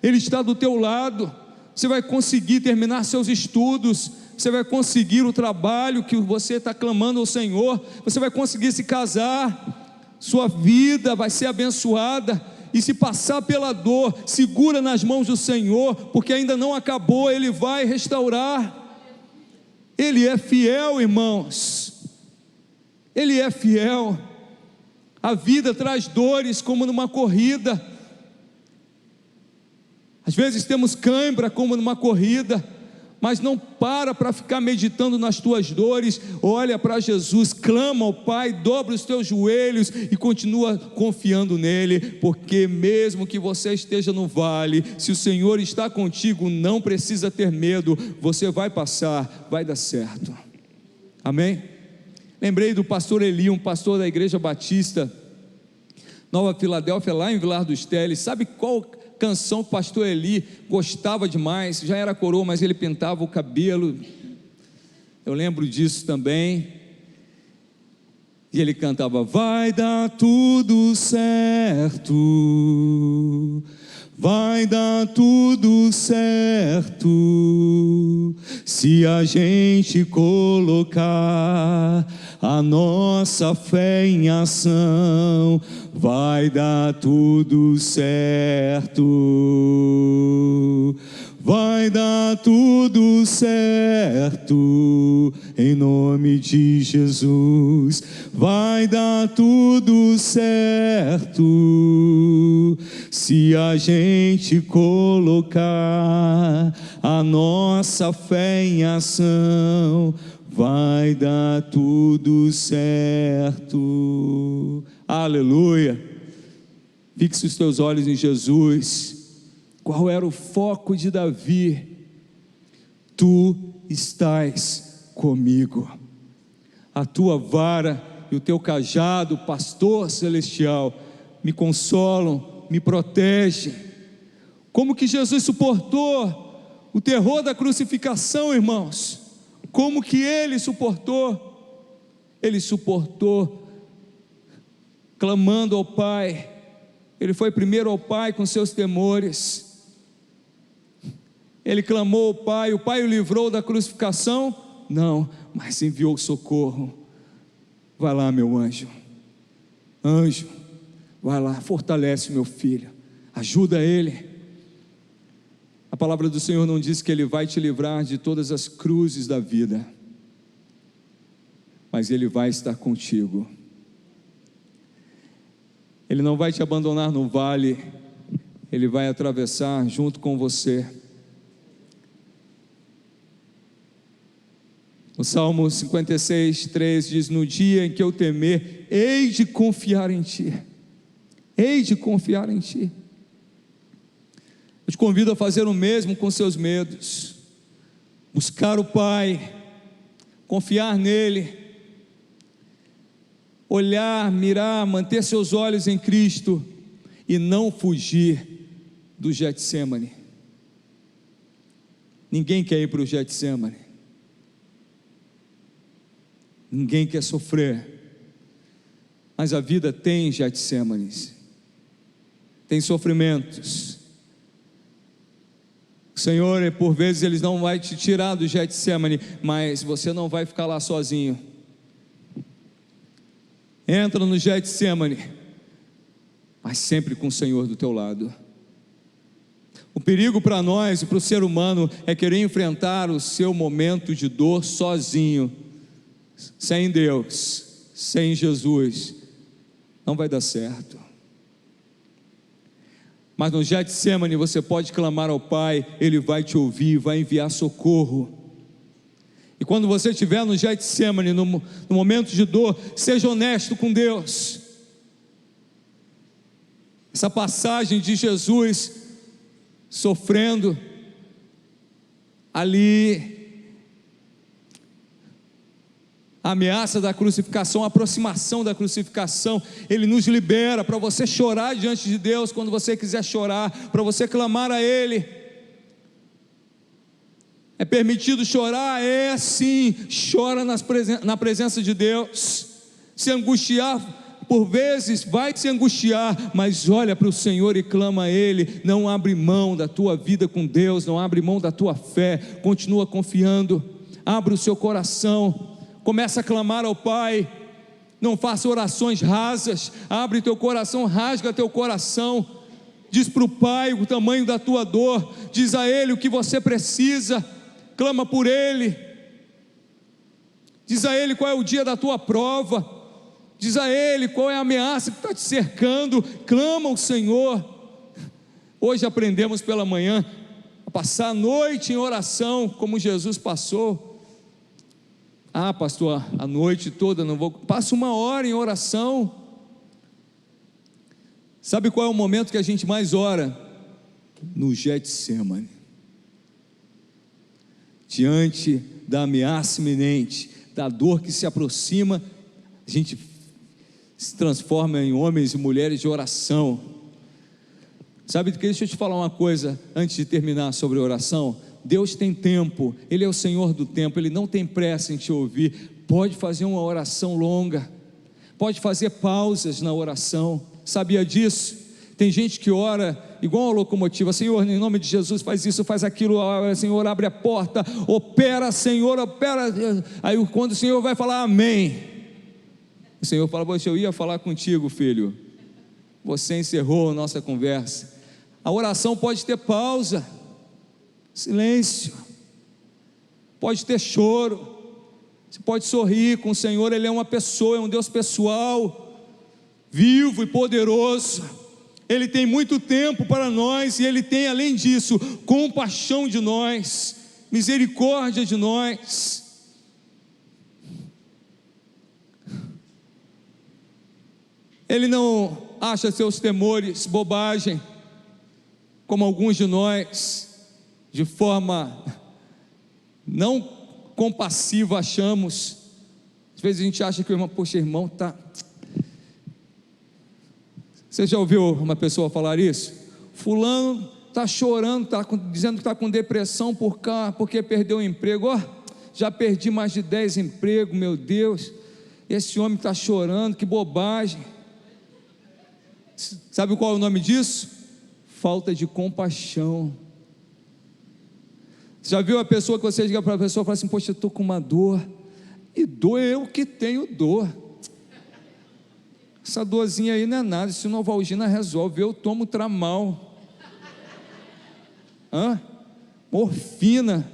[SPEAKER 1] Ele está do teu lado. Você vai conseguir terminar seus estudos, você vai conseguir o trabalho que você está clamando ao Senhor, você vai conseguir se casar, sua vida vai ser abençoada, e se passar pela dor, segura nas mãos do Senhor, porque ainda não acabou, Ele vai restaurar. Ele é fiel, irmãos, Ele é fiel. A vida traz dores como numa corrida, às vezes temos cãibra como numa corrida, mas não para ficar meditando nas tuas dores. Olha para Jesus, clama ao Pai, dobra os teus joelhos e continua confiando nele, porque mesmo que você esteja no vale, se o Senhor está contigo, não precisa ter medo, você vai passar, vai dar certo. Amém? Lembrei do pastor Eli, um pastor da Igreja Batista Nova Filadélfia, lá em Vilar dos Teles. Sabe qual canção o pastor Eli gostava demais? Já era coroa, mas ele pintava o cabelo, eu lembro disso também, e ele cantava: vai dar tudo certo, vai dar tudo certo, se a gente colocar a nossa fé em ação, vai dar tudo certo, vai dar tudo certo, em nome de Jesus, vai dar tudo certo, se a gente colocar a nossa fé em ação, vai dar tudo certo. Aleluia. Fixe os teus olhos em Jesus. Qual era o foco de Davi? Tu estás comigo, a tua vara e o teu cajado, pastor celestial, me consolam, me protegem. Como que Jesus suportou o terror da crucificação, irmãos? Como que ele suportou? Ele suportou clamando ao Pai. Ele foi primeiro ao Pai com seus temores. Ele clamou ao Pai. O Pai o livrou da crucificação? Não, mas enviou socorro. Vai lá, meu anjo, vai lá, fortalece o meu filho, ajuda ele. A palavra do Senhor não diz que Ele vai te livrar de todas as cruzes da vida, mas Ele vai estar contigo. Ele não vai te abandonar no vale, Ele vai atravessar junto com você. O Salmo 56, 3 diz: no dia em que eu temer, hei de confiar em Ti, hei de confiar em Ti. Eu te convido a fazer o mesmo com seus medos, buscar o Pai, confiar nele, olhar, mirar, manter seus olhos em Cristo e não fugir do Getsemane. Ninguém quer ir para o Getsemane, ninguém quer sofrer, mas a vida tem Getsemanes, tem sofrimentos. O Senhor, por vezes, Ele não vai te tirar do Getsemane, mas você não vai ficar lá sozinho. Entra no Getsemane, mas sempre com o Senhor do teu lado. O perigo para nós e para o ser humano é querer enfrentar o seu momento de dor sozinho, sem Deus, sem Jesus. Não vai dar certo. Mas no Getsemane você pode clamar ao Pai, Ele vai te ouvir, vai enviar socorro. E quando você estiver no Getsemane, no momento de dor, seja honesto com Deus. Essa passagem de Jesus sofrendo ali, a ameaça da crucificação, a aproximação da crucificação, Ele nos libera para você chorar diante de Deus quando você quiser chorar, para você clamar a Ele. É permitido chorar? É sim, chora na presença de Deus. Se angustiar, por vezes vai se angustiar, mas olha para o Senhor e clama a Ele. Não abre mão da tua vida com Deus, não abre mão da tua fé, continua confiando, abre o seu coração. Começa a clamar ao Pai, não faça orações rasas, abre teu coração, rasga teu coração, diz para o Pai o tamanho da tua dor, diz a Ele o que você precisa, clama por Ele, diz a Ele qual é o dia da tua prova, diz a Ele qual é a ameaça que está te cercando, clama ao Senhor. Hoje aprendemos pela manhã a passar a noite em oração, como Jesus passou. Ah, pastor, a noite toda não vou. Passa 1 hora em oração. Sabe qual é o momento que a gente mais ora? No Getsemane. Diante da ameaça iminente, da dor que se aproxima, a gente se transforma em homens e mulheres de oração. Sabe, deixa eu te falar uma coisa antes de terminar sobre oração. Deus tem tempo, Ele é o Senhor do tempo, Ele não tem pressa em te ouvir. Pode fazer uma oração longa, pode fazer pausas na oração. Sabia disso? Tem gente que ora igual uma locomotiva: Senhor, em nome de Jesus, faz isso, faz aquilo, Senhor, abre a porta, opera, Senhor, opera. Aí quando o Senhor vai falar amém, o Senhor fala: poxa, eu ia falar contigo, filho, você encerrou a nossa conversa. A oração pode ter pausa, silêncio, pode ter choro, você pode sorrir com o Senhor. Ele é uma pessoa, é um Deus pessoal, vivo e poderoso. Ele tem muito tempo para nós, e Ele tem, além disso, compaixão de nós, misericórdia de nós. Ele não acha seus temores bobagem, como alguns de nós, de forma não compassiva, achamos. Às vezes a gente acha que o irmão, poxa, irmão, tá. Você já ouviu uma pessoa falar isso? Fulano está chorando, dizendo que está com depressão porque perdeu o emprego. Já perdi mais de 10 empregos, meu Deus. Esse homem está chorando, que bobagem. Sabe qual é o nome disso? Falta de compaixão. Já viu a pessoa que você liga para a pessoa e fala assim: poxa, eu estou com uma dor, e dor eu que tenho dor, essa dorzinha aí não é nada, se Novalgina resolve, eu tomo Tramal, morfina,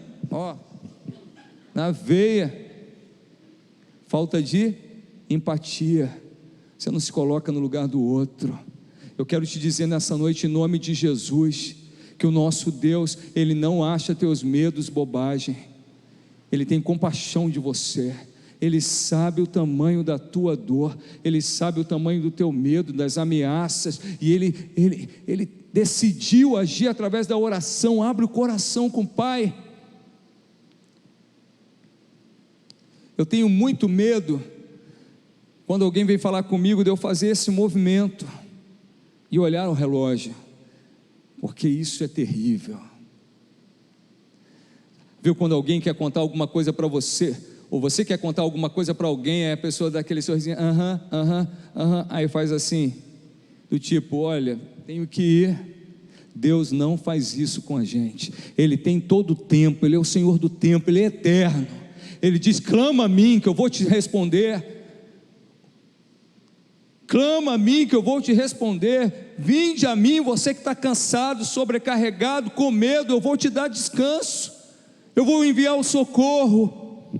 [SPEAKER 1] na veia. Falta de empatia, você não se coloca no lugar do outro. Eu quero te dizer nessa noite, em nome de Jesus, que o nosso Deus, Ele não acha teus medos bobagem, Ele tem compaixão de você, Ele sabe o tamanho da tua dor, Ele sabe o tamanho do teu medo, das ameaças, e Ele decidiu agir através da oração. Abre o coração com o Pai. Eu tenho muito medo, quando alguém vem falar comigo, de eu fazer esse movimento, e olhar o relógio, porque isso é terrível. Viu quando alguém quer contar alguma coisa para você, ou você quer contar alguma coisa para alguém, aí a pessoa dá aquele sorrisinho, aí faz assim, do tipo: olha, tenho que ir. Deus não faz isso com a gente. Ele tem todo o tempo, Ele é o Senhor do tempo, Ele é eterno. Ele diz: clama a mim que eu vou te responder. Clama a mim que eu vou te responder. Vinde a mim, você que está cansado, sobrecarregado, com medo, eu vou te dar descanso, eu vou enviar o socorro.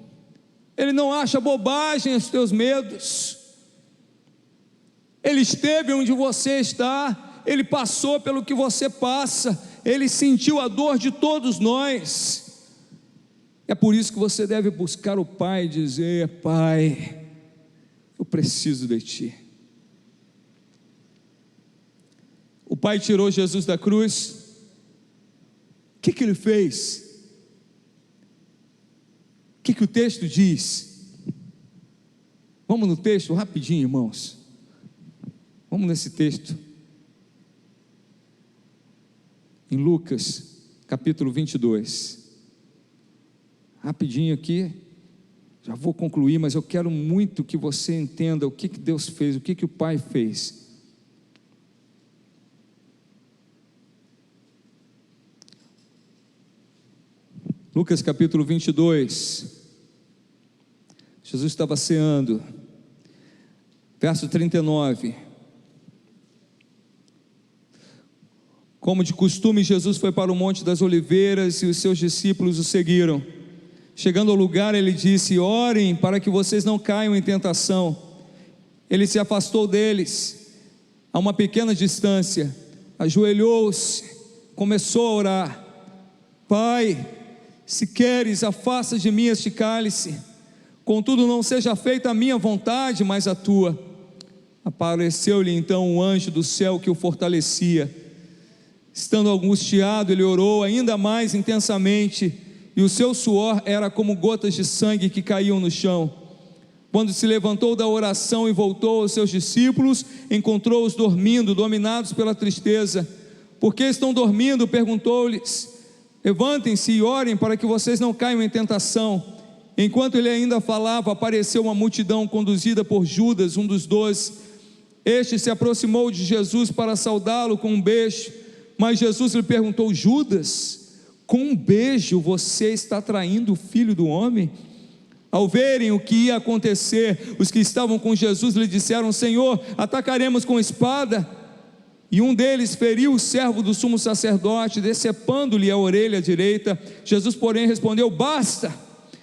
[SPEAKER 1] Ele não acha bobagem os teus medos. Ele esteve onde você está, Ele passou pelo que você passa, Ele sentiu a dor de todos nós. É por isso que você deve buscar o Pai e dizer: Pai, eu preciso de Ti. O Pai tirou Jesus da cruz. O que Ele fez? O que o texto diz? Vamos no texto rapidinho, irmãos. Vamos nesse texto. Em Lucas, capítulo 22. Rapidinho aqui. Já vou concluir, mas eu quero muito que você entenda o que Deus fez, o que o Pai fez. Lucas capítulo 22, Jesus estava ceando, verso 39, como de costume Jesus foi para o Monte das Oliveiras e os seus discípulos o seguiram. Chegando ao lugar, ele disse: orem para que vocês não caiam em tentação. Ele se afastou deles, a uma pequena distância, ajoelhou-se, começou a orar: Pai, se queres, afasta de mim este cálice, contudo não seja feita a minha vontade, mas a tua. Apareceu-lhe então um anjo do céu que o fortalecia. Estando angustiado, ele orou ainda mais intensamente, e o seu suor era como gotas de sangue que caíam no chão. Quando se levantou da oração e voltou aos seus discípulos, encontrou-os dormindo, dominados pela tristeza. Por que estão dormindo? Perguntou-lhes. Levantem-se e orem para que vocês não caiam em tentação. Enquanto ele ainda falava, apareceu uma multidão conduzida por Judas, um dos 12. Este se aproximou de Jesus para saudá-lo com um beijo, mas Jesus lhe perguntou: Judas, com um beijo você está traindo o Filho do Homem? Ao verem o que ia acontecer, os que estavam com Jesus lhe disseram: Senhor, atacaremos com espada? E um deles feriu o servo do sumo sacerdote, decepando-lhe a orelha direita. Jesus, porém, respondeu: basta!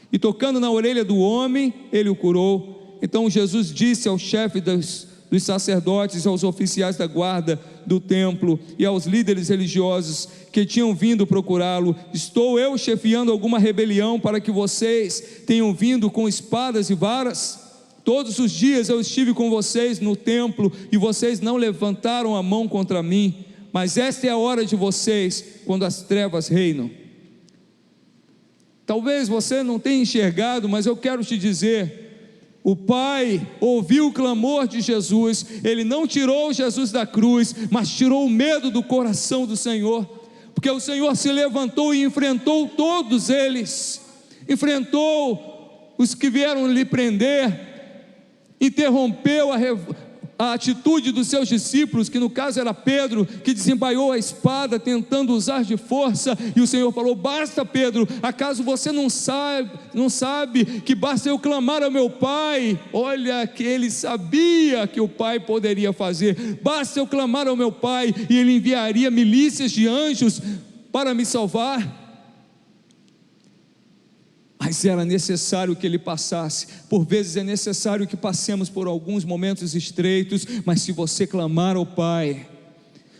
[SPEAKER 1] E tocando na orelha do homem, ele o curou. Então Jesus disse ao chefe dos sacerdotes, aos oficiais da guarda do templo e aos líderes religiosos que tinham vindo procurá-lo: estou eu chefiando alguma rebelião para que vocês tenham vindo com espadas e varas? Todos os dias eu estive com vocês no templo e vocês não levantaram a mão contra mim, mas esta é a hora de vocês, quando as trevas reinam. Talvez você não tenha enxergado, mas eu quero te dizer: o Pai ouviu o clamor de Jesus. Ele não tirou Jesus da cruz, mas tirou o medo do coração do Senhor, porque o Senhor se levantou e enfrentou todos eles, enfrentou os que vieram lhe prender, interrompeu a atitude dos seus discípulos, que no caso era Pedro, que desembainhou a espada tentando usar de força, e o Senhor falou: basta, Pedro, acaso você não sabe que basta eu clamar ao meu Pai? Olha, que ele sabia que o Pai poderia fazer. Basta eu clamar ao meu Pai e ele enviaria milícias de anjos para me salvar. Mas era necessário que ele passasse. Por vezes é necessário que passemos por alguns momentos estreitos, mas se você clamar ao Pai,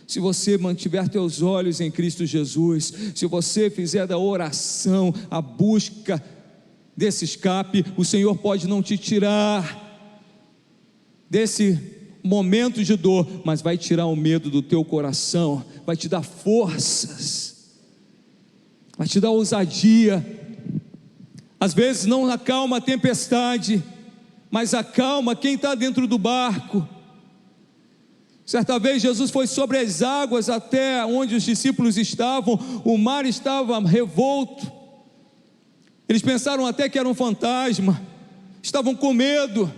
[SPEAKER 1] se você mantiver teus olhos em Cristo Jesus, se você fizer da oração a busca desse escape, o Senhor pode não te tirar desse momento de dor, mas vai tirar o medo do teu coração, vai te dar forças, vai te dar ousadia. Às vezes não acalma a tempestade, mas acalma quem está dentro do barco. Certa vez Jesus foi sobre as águas até onde os discípulos estavam. O mar estava revolto. Eles pensaram até que era um fantasma. Estavam com medo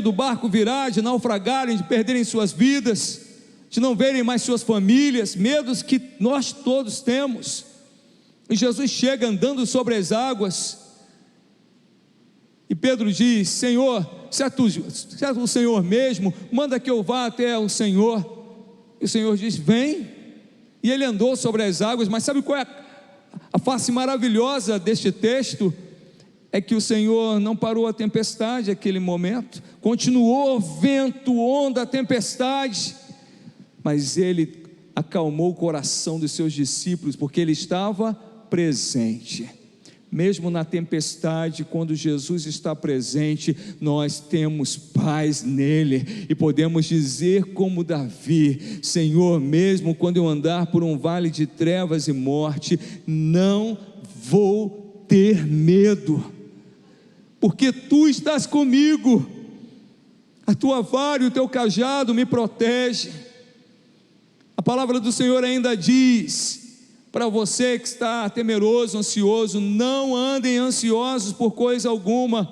[SPEAKER 1] do barco virar, de naufragarem, de perderem suas vidas, de não verem mais suas famílias. Medos que nós todos temos. E Jesus chega andando sobre as águas, e Pedro diz: Senhor, se é o Senhor mesmo, manda que eu vá até o Senhor. E o Senhor diz: vem. E ele andou sobre as águas. Mas sabe qual é a face maravilhosa deste texto? é que o Senhor não parou a tempestade naquele momento, continuou vento, onda, tempestade, mas Ele acalmou o coração dos seus discípulos, porque Ele estava presente. Mesmo na tempestade, quando Jesus está presente, nós temos paz nele, e podemos dizer como Davi: Senhor, mesmo quando eu andar por um vale de trevas e morte, não vou ter medo, porque Tu estás comigo, a Tua vara e o Teu cajado me protegem. A palavra do Senhor ainda diz para você que está temeroso, ansioso: não andem ansiosos por coisa alguma,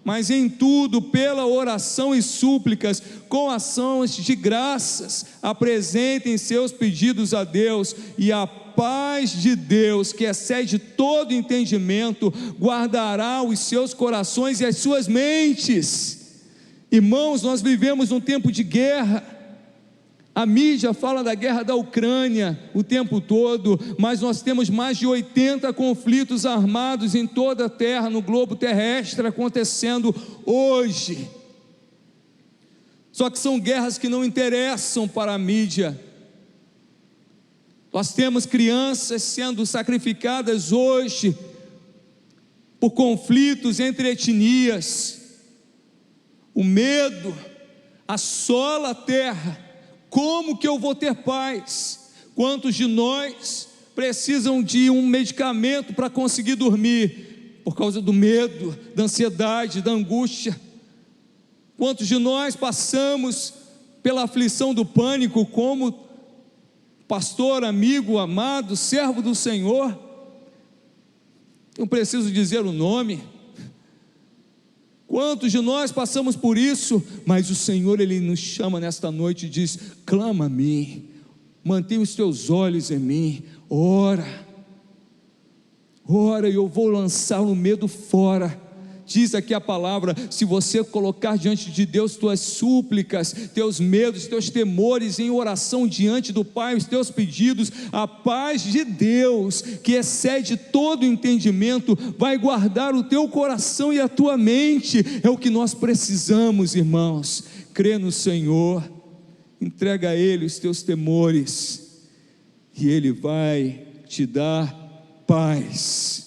[SPEAKER 1] mas em tudo, pela oração e súplicas, com ações de graças, apresentem seus pedidos a Deus, e a paz de Deus, que excede todo entendimento, guardará os seus corações e as suas mentes. Irmãos, nós vivemos num tempo de guerra. A mídia fala da guerra da Ucrânia o tempo todo, mas nós temos mais de 80 conflitos armados em toda a terra, no globo terrestre, acontecendo hoje. Só que são guerras que não interessam para a mídia. Nós temos crianças sendo sacrificadas hoje por conflitos entre etnias. O medo assola a terra. Como que eu vou ter paz? Quantos de nós precisam de um medicamento para conseguir dormir, por causa do medo, da ansiedade, da angústia? Quantos de nós passamos pela aflição do pânico, como pastor, amigo, amado, servo do Senhor? Não preciso dizer o nome. Quantos de nós passamos por isso? Mas o Senhor, Ele nos chama nesta noite e diz: clama a mim, mantenha os teus olhos em mim, ora, e eu vou lançar o medo fora. Diz aqui a palavra: se você colocar diante de Deus tuas súplicas, teus medos, teus temores em oração diante do Pai, os teus pedidos, a paz de Deus, que excede todo entendimento, vai guardar o teu coração e a tua mente. É o que nós precisamos, irmãos. Crê no Senhor, entrega a Ele os teus temores, e Ele vai te dar paz.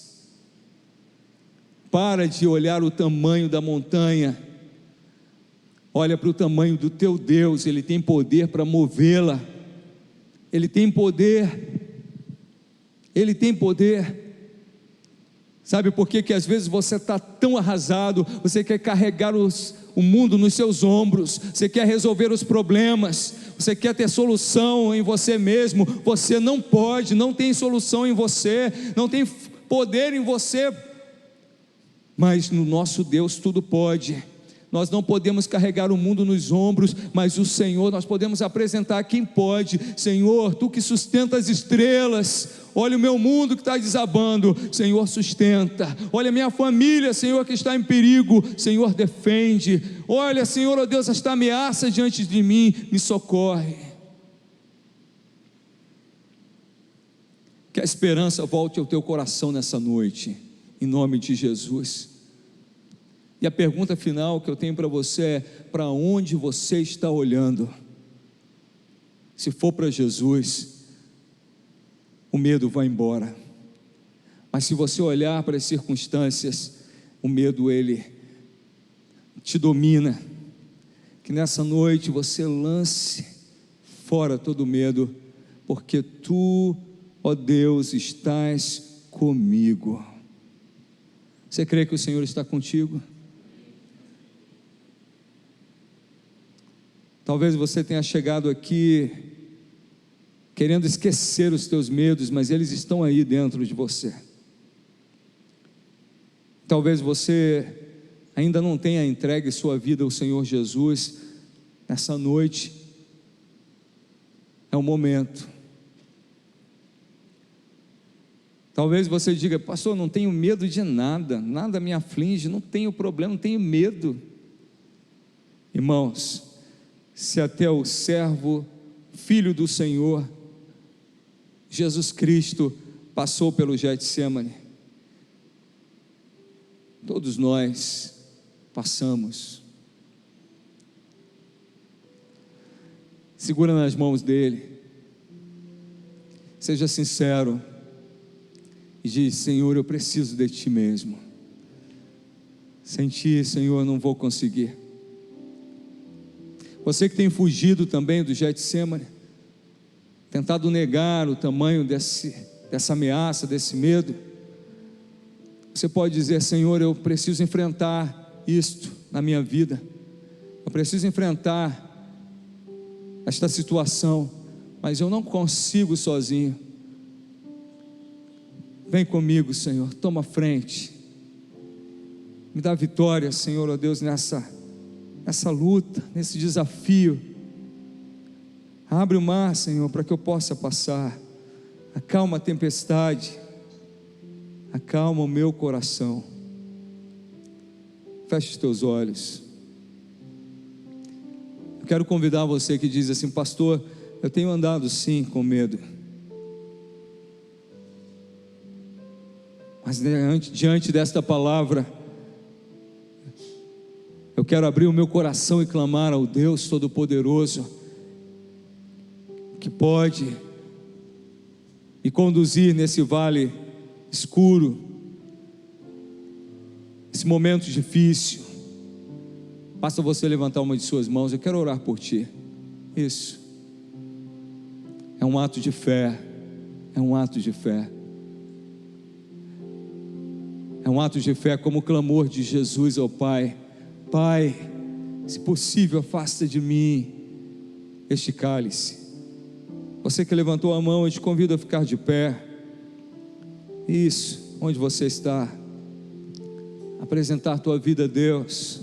[SPEAKER 1] Para de olhar o tamanho da montanha, olha para o tamanho do teu Deus. Ele tem poder para movê-la, Ele tem poder, Ele tem poder. Sabe por que às vezes você está tão arrasado, você quer carregar o mundo nos seus ombros, você quer resolver os problemas, você quer ter solução em você mesmo? Você não pode, não tem solução em você, não tem poder em você, mas no nosso Deus tudo pode. Nós não podemos carregar o mundo nos ombros, mas o Senhor, nós podemos apresentar quem pode. Senhor, Tu que sustenta as estrelas, olha o meu mundo que está desabando, Senhor, sustenta. Olha a minha família, Senhor, que está em perigo, Senhor, defende. Olha, Senhor, ó Deus, esta ameaça diante de mim, me socorre. Que a esperança volte ao teu coração nessa noite, em nome de Jesus. E a pergunta final que eu tenho para você é: para onde você está olhando? Se for para Jesus, o medo vai embora. Mas se você olhar para as circunstâncias, o medo, ele te domina. Que nessa noite você lance fora todo o medo, porque Tu, ó Deus, estás comigo. Você crê que o Senhor está contigo? Talvez você tenha chegado aqui querendo esquecer os teus medos, mas eles estão aí dentro de você. Talvez você ainda não tenha entregue sua vida ao Senhor Jesus. Nessa noite é o momento. Talvez você diga: pastor, não tenho medo de nada, nada me aflige, não tenho problema, não tenho medo. Irmãos, se até o servo, filho do Senhor, Jesus Cristo, passou pelo Getsemane, Todos nós passamos. Segura nas mãos dele, seja sincero e diz: Senhor, eu preciso de ti mesmo. Sem ti, Senhor, eu não vou conseguir. Você que tem fugido também do Getsemane, tentado negar o tamanho dessa ameaça, desse medo, você pode dizer: Senhor, eu preciso enfrentar isto na minha vida, eu preciso enfrentar esta situação, mas eu não consigo sozinho. Vem comigo, Senhor, toma frente, me dá vitória, Senhor, ó Deus, nessa luta, nesse desafio. Abre o mar, Senhor, para que eu possa passar. Acalma a tempestade, acalma o meu coração. Feche os teus olhos. Eu quero convidar você que diz assim: pastor, eu tenho andado sim com medo, mas diante desta palavra, eu quero abrir o meu coração e clamar ao Deus Todo-Poderoso, que pode me conduzir nesse vale escuro, esse momento difícil. Basta você levantar uma de suas mãos, eu quero orar por ti. Isso é um ato de fé, é um ato de fé. É um ato de fé como o clamor de Jesus ao Pai: Pai, se possível, afasta de mim este cálice. Você que levantou a mão, eu te convido a ficar de pé. Isso, onde você está, apresentar a tua vida a Deus,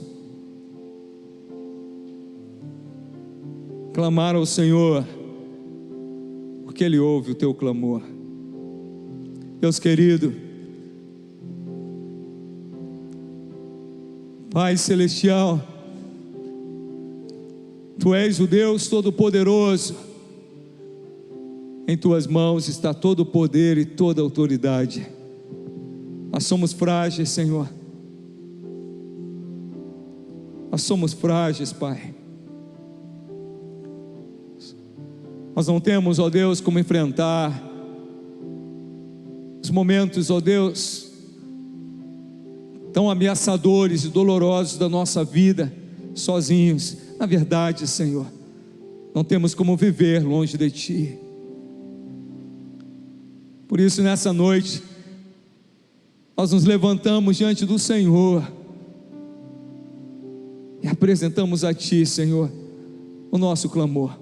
[SPEAKER 1] clamar ao Senhor, porque Ele ouve o teu clamor. Deus querido, Pai celestial, Tu és o Deus Todo-Poderoso, em Tuas mãos está todo o poder e toda a autoridade. Nós somos frágeis, Senhor, nós somos frágeis, Pai. Nós não temos, ó Deus, como enfrentar os momentos, ó Deus, tão ameaçadores e dolorosos da nossa vida, sozinhos. Na verdade, Senhor, não temos como viver longe de Ti. Por isso, nessa noite, nós nos levantamos diante do Senhor e apresentamos a Ti, Senhor, o nosso clamor.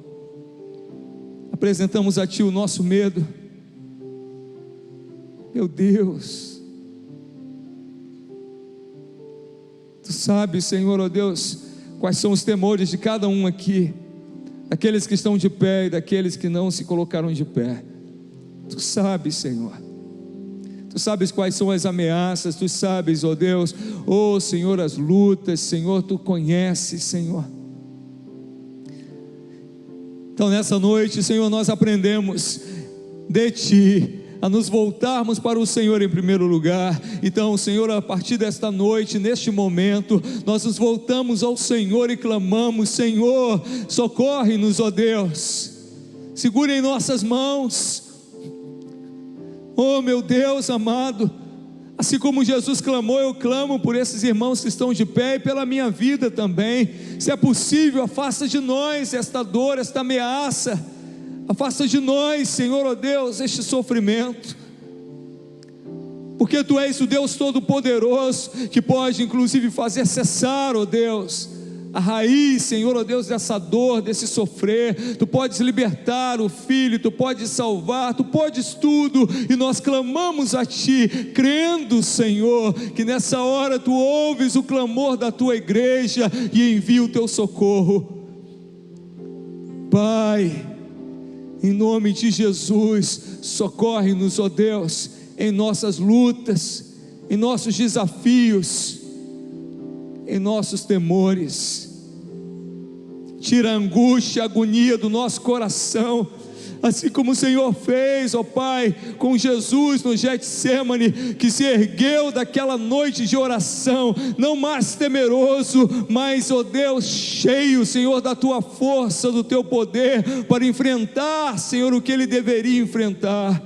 [SPEAKER 1] Apresentamos a Ti o nosso medo. Meu Deus, Tu sabes, Senhor, ó Deus, quais são os temores de cada um aqui, daqueles que estão de pé e daqueles que não se colocaram de pé. Tu sabes, Senhor, Tu sabes quais são as ameaças, Tu sabes, ó Deus, ó Senhor, as lutas, Senhor, Tu conheces, Senhor. Então nessa noite, Senhor, nós aprendemos de Ti, a nos voltarmos para o Senhor em primeiro lugar. Então, Senhor, a partir desta noite, neste momento, nós nos voltamos ao Senhor e clamamos: Senhor, socorre-nos, ó Deus, segura em nossas mãos, oh meu Deus amado. Assim como Jesus clamou, eu clamo por esses irmãos que estão de pé e pela minha vida também. Se é possível, afasta de nós esta dor, esta ameaça. Afasta de nós, Senhor, ó Deus, este sofrimento, porque Tu és o Deus Todo-Poderoso, que pode inclusive fazer cessar, ó Deus, a raiz, Senhor, ó Deus, dessa dor, desse sofrer. Tu podes libertar o filho, Tu podes salvar, Tu podes tudo, e nós clamamos a Ti, crendo, Senhor, que nessa hora Tu ouves o clamor da Tua igreja e envia o Teu socorro. Pai, em nome de Jesus, socorre-nos, ó Deus, em nossas lutas, em nossos desafios, em nossos temores. Tira a angústia, a agonia do nosso coração. assim como o Senhor fez, ó Pai, com Jesus no Getsêmani, que se ergueu daquela noite de oração, não mais temeroso, mas, ó Deus, cheio, Senhor, da Tua força, do Teu poder, para enfrentar, Senhor, o que Ele deveria enfrentar.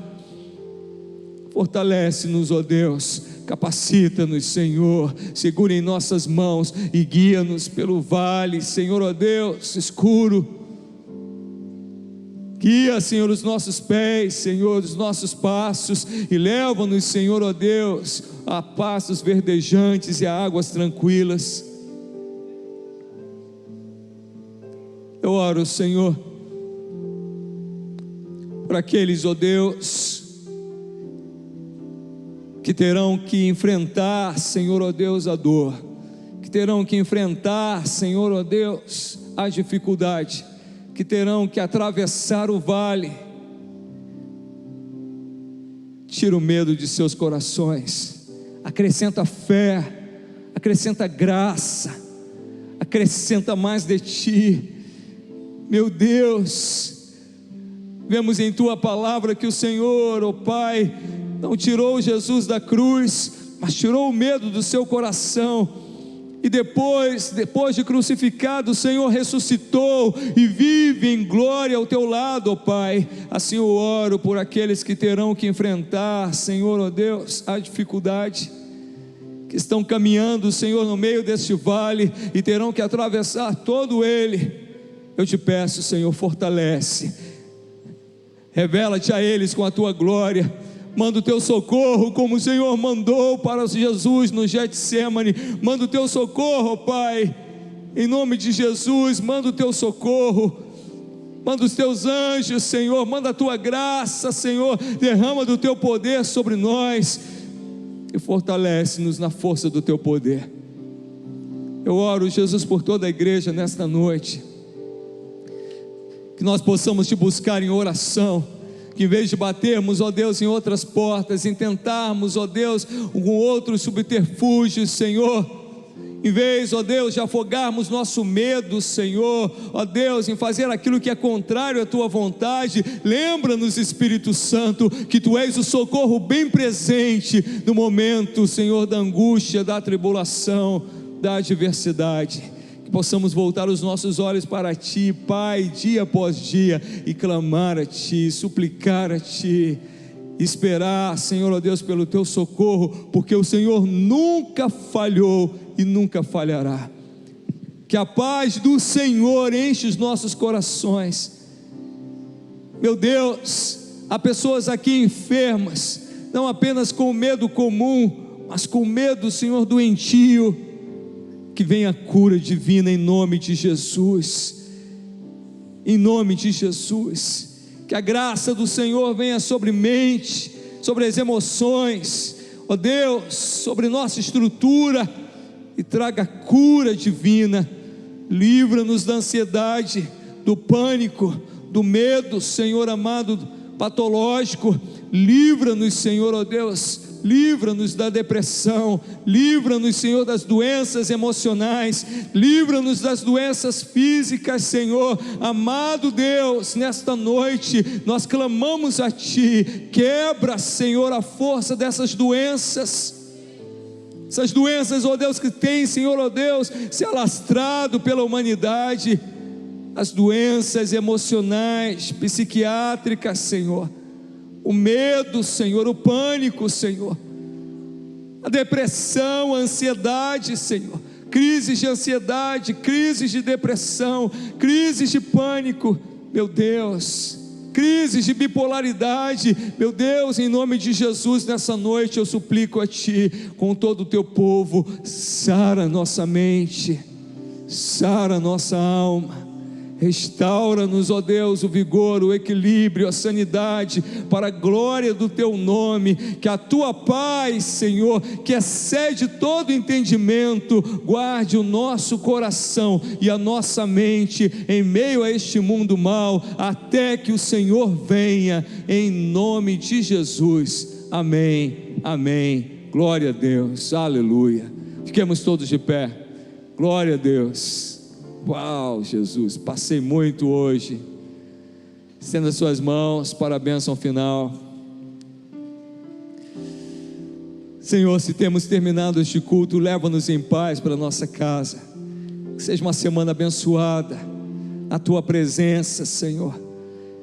[SPEAKER 1] Fortalece-nos, ó Deus, capacita-nos, Senhor, segura em nossas mãos e guia-nos pelo vale, Senhor, ó Deus, escuro. Guia, Senhor, os nossos pés, Senhor, os nossos passos, e leva-nos, Senhor, ó Deus, a pastos verdejantes e a águas tranquilas. Eu oro, Senhor, por aqueles, ó Deus, que terão que enfrentar, Senhor, ó Deus, a dor, que terão que enfrentar, Senhor, ó Deus, a dificuldade, que terão que atravessar o vale. Tira o medo de seus corações, acrescenta fé, acrescenta graça, acrescenta mais de Ti, meu Deus. Vemos em Tua palavra que o Senhor, ó Pai, não tirou Jesus da cruz, mas tirou o medo do seu coração, e depois de crucificado, o Senhor ressuscitou e vive em glória ao Teu lado, ó Pai. Assim eu oro por aqueles que terão que enfrentar, Senhor, ó Deus, a dificuldade, que estão caminhando, Senhor, no meio deste vale, e terão que atravessar todo ele. Eu te peço, Senhor, fortalece, revela-te a eles com a Tua glória. Manda o Teu socorro, como o Senhor mandou para Jesus no Getsêmani. Manda o Teu socorro, Pai, em nome de Jesus. Manda o Teu socorro, manda os Teus anjos, Senhor. Manda a Tua graça, Senhor. Derrama do Teu poder sobre nós e fortalece-nos na força do Teu poder. Eu oro, Jesus, por toda a igreja nesta noite, que nós possamos Te buscar em oração, que em vez de batermos, ó Deus, em outras portas, em tentarmos, ó Deus, com outros subterfúgios, Senhor, em vez, ó Deus, de afogarmos nosso medo, Senhor, ó Deus, em fazer aquilo que é contrário à Tua vontade, lembra-nos, Espírito Santo, que Tu és o socorro bem presente no momento, Senhor, da angústia, da tribulação, da adversidade. Que possamos voltar os nossos olhos para Ti, Pai, dia após dia, e clamar a Ti, suplicar a Ti, esperar, Senhor, ó Deus, pelo Teu socorro, porque o Senhor nunca falhou e nunca falhará. Que a paz do Senhor enche os nossos corações. Meu Deus, há pessoas aqui enfermas, não apenas com medo comum, mas com medo, Senhor, doentio. Que venha a cura divina em nome de Jesus, em nome de Jesus. Que a graça do Senhor venha sobre mente, sobre as emoções, ó Deus, sobre nossa estrutura, e traga cura divina. Livra-nos da ansiedade, do pânico, do medo, Senhor amado, patológico. Livra-nos, Senhor, ó Deus, livra-nos da depressão, livra-nos, Senhor, das doenças emocionais, livra-nos das doenças físicas, Senhor, amado Deus. Nesta noite nós clamamos a Ti, quebra, Senhor, a força dessas doenças, essas doenças, ó Deus, que têm, Senhor, ó Deus, se alastrado pela humanidade, as doenças emocionais, psiquiátricas, Senhor, o medo, Senhor, o pânico, Senhor, a depressão, a ansiedade, Senhor, crises de ansiedade, crises de depressão, crises de pânico, meu Deus, crises de bipolaridade, meu Deus, em nome de Jesus, nessa noite eu suplico a Ti, com todo o Teu povo, sara nossa mente, sara nossa alma, restaura-nos, ó Deus, o vigor, o equilíbrio, a sanidade, para a glória do Teu nome. Que a Tua paz, Senhor, que excede todo entendimento, guarde o nosso coração e a nossa mente em meio a este mundo mau, até que o Senhor venha, em nome de Jesus. Amém, amém. Glória a Deus, aleluia. Fiquemos todos de pé. Glória a Deus. Uau, Jesus, passei muito hoje. Estenda suas mãos para a bênção final. Senhor, se temos terminado este culto, leva-nos em paz para a nossa casa. Que seja uma semana abençoada na Tua presença, Senhor.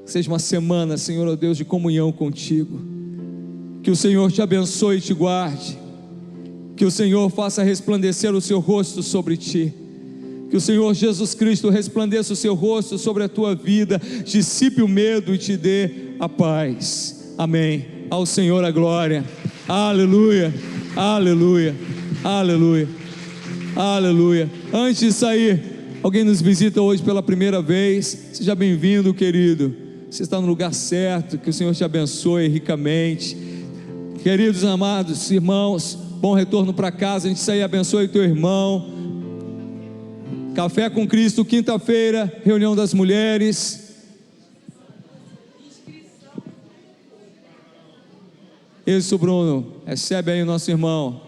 [SPEAKER 1] Que seja uma semana, Senhor, ó Deus, de comunhão contigo. Que o Senhor te abençoe e te guarde. Que o Senhor faça resplandecer o seu rosto sobre ti. Que o Senhor Jesus Cristo resplandeça o seu rosto sobre a tua vida, dissipe o medo e te dê a paz. Amém. Ao Senhor a glória. Aleluia, aleluia, aleluia, aleluia. Antes de sair, alguém nos visita hoje pela primeira vez, seja bem-vindo, querido. Você está no lugar certo. Que o Senhor te abençoe ricamente. Queridos amados irmãos, bom retorno para casa. A gente sair, abençoe o teu irmão. Café com Cristo, quinta-feira, reunião das mulheres. Isso, Bruno, recebe aí o nosso irmão.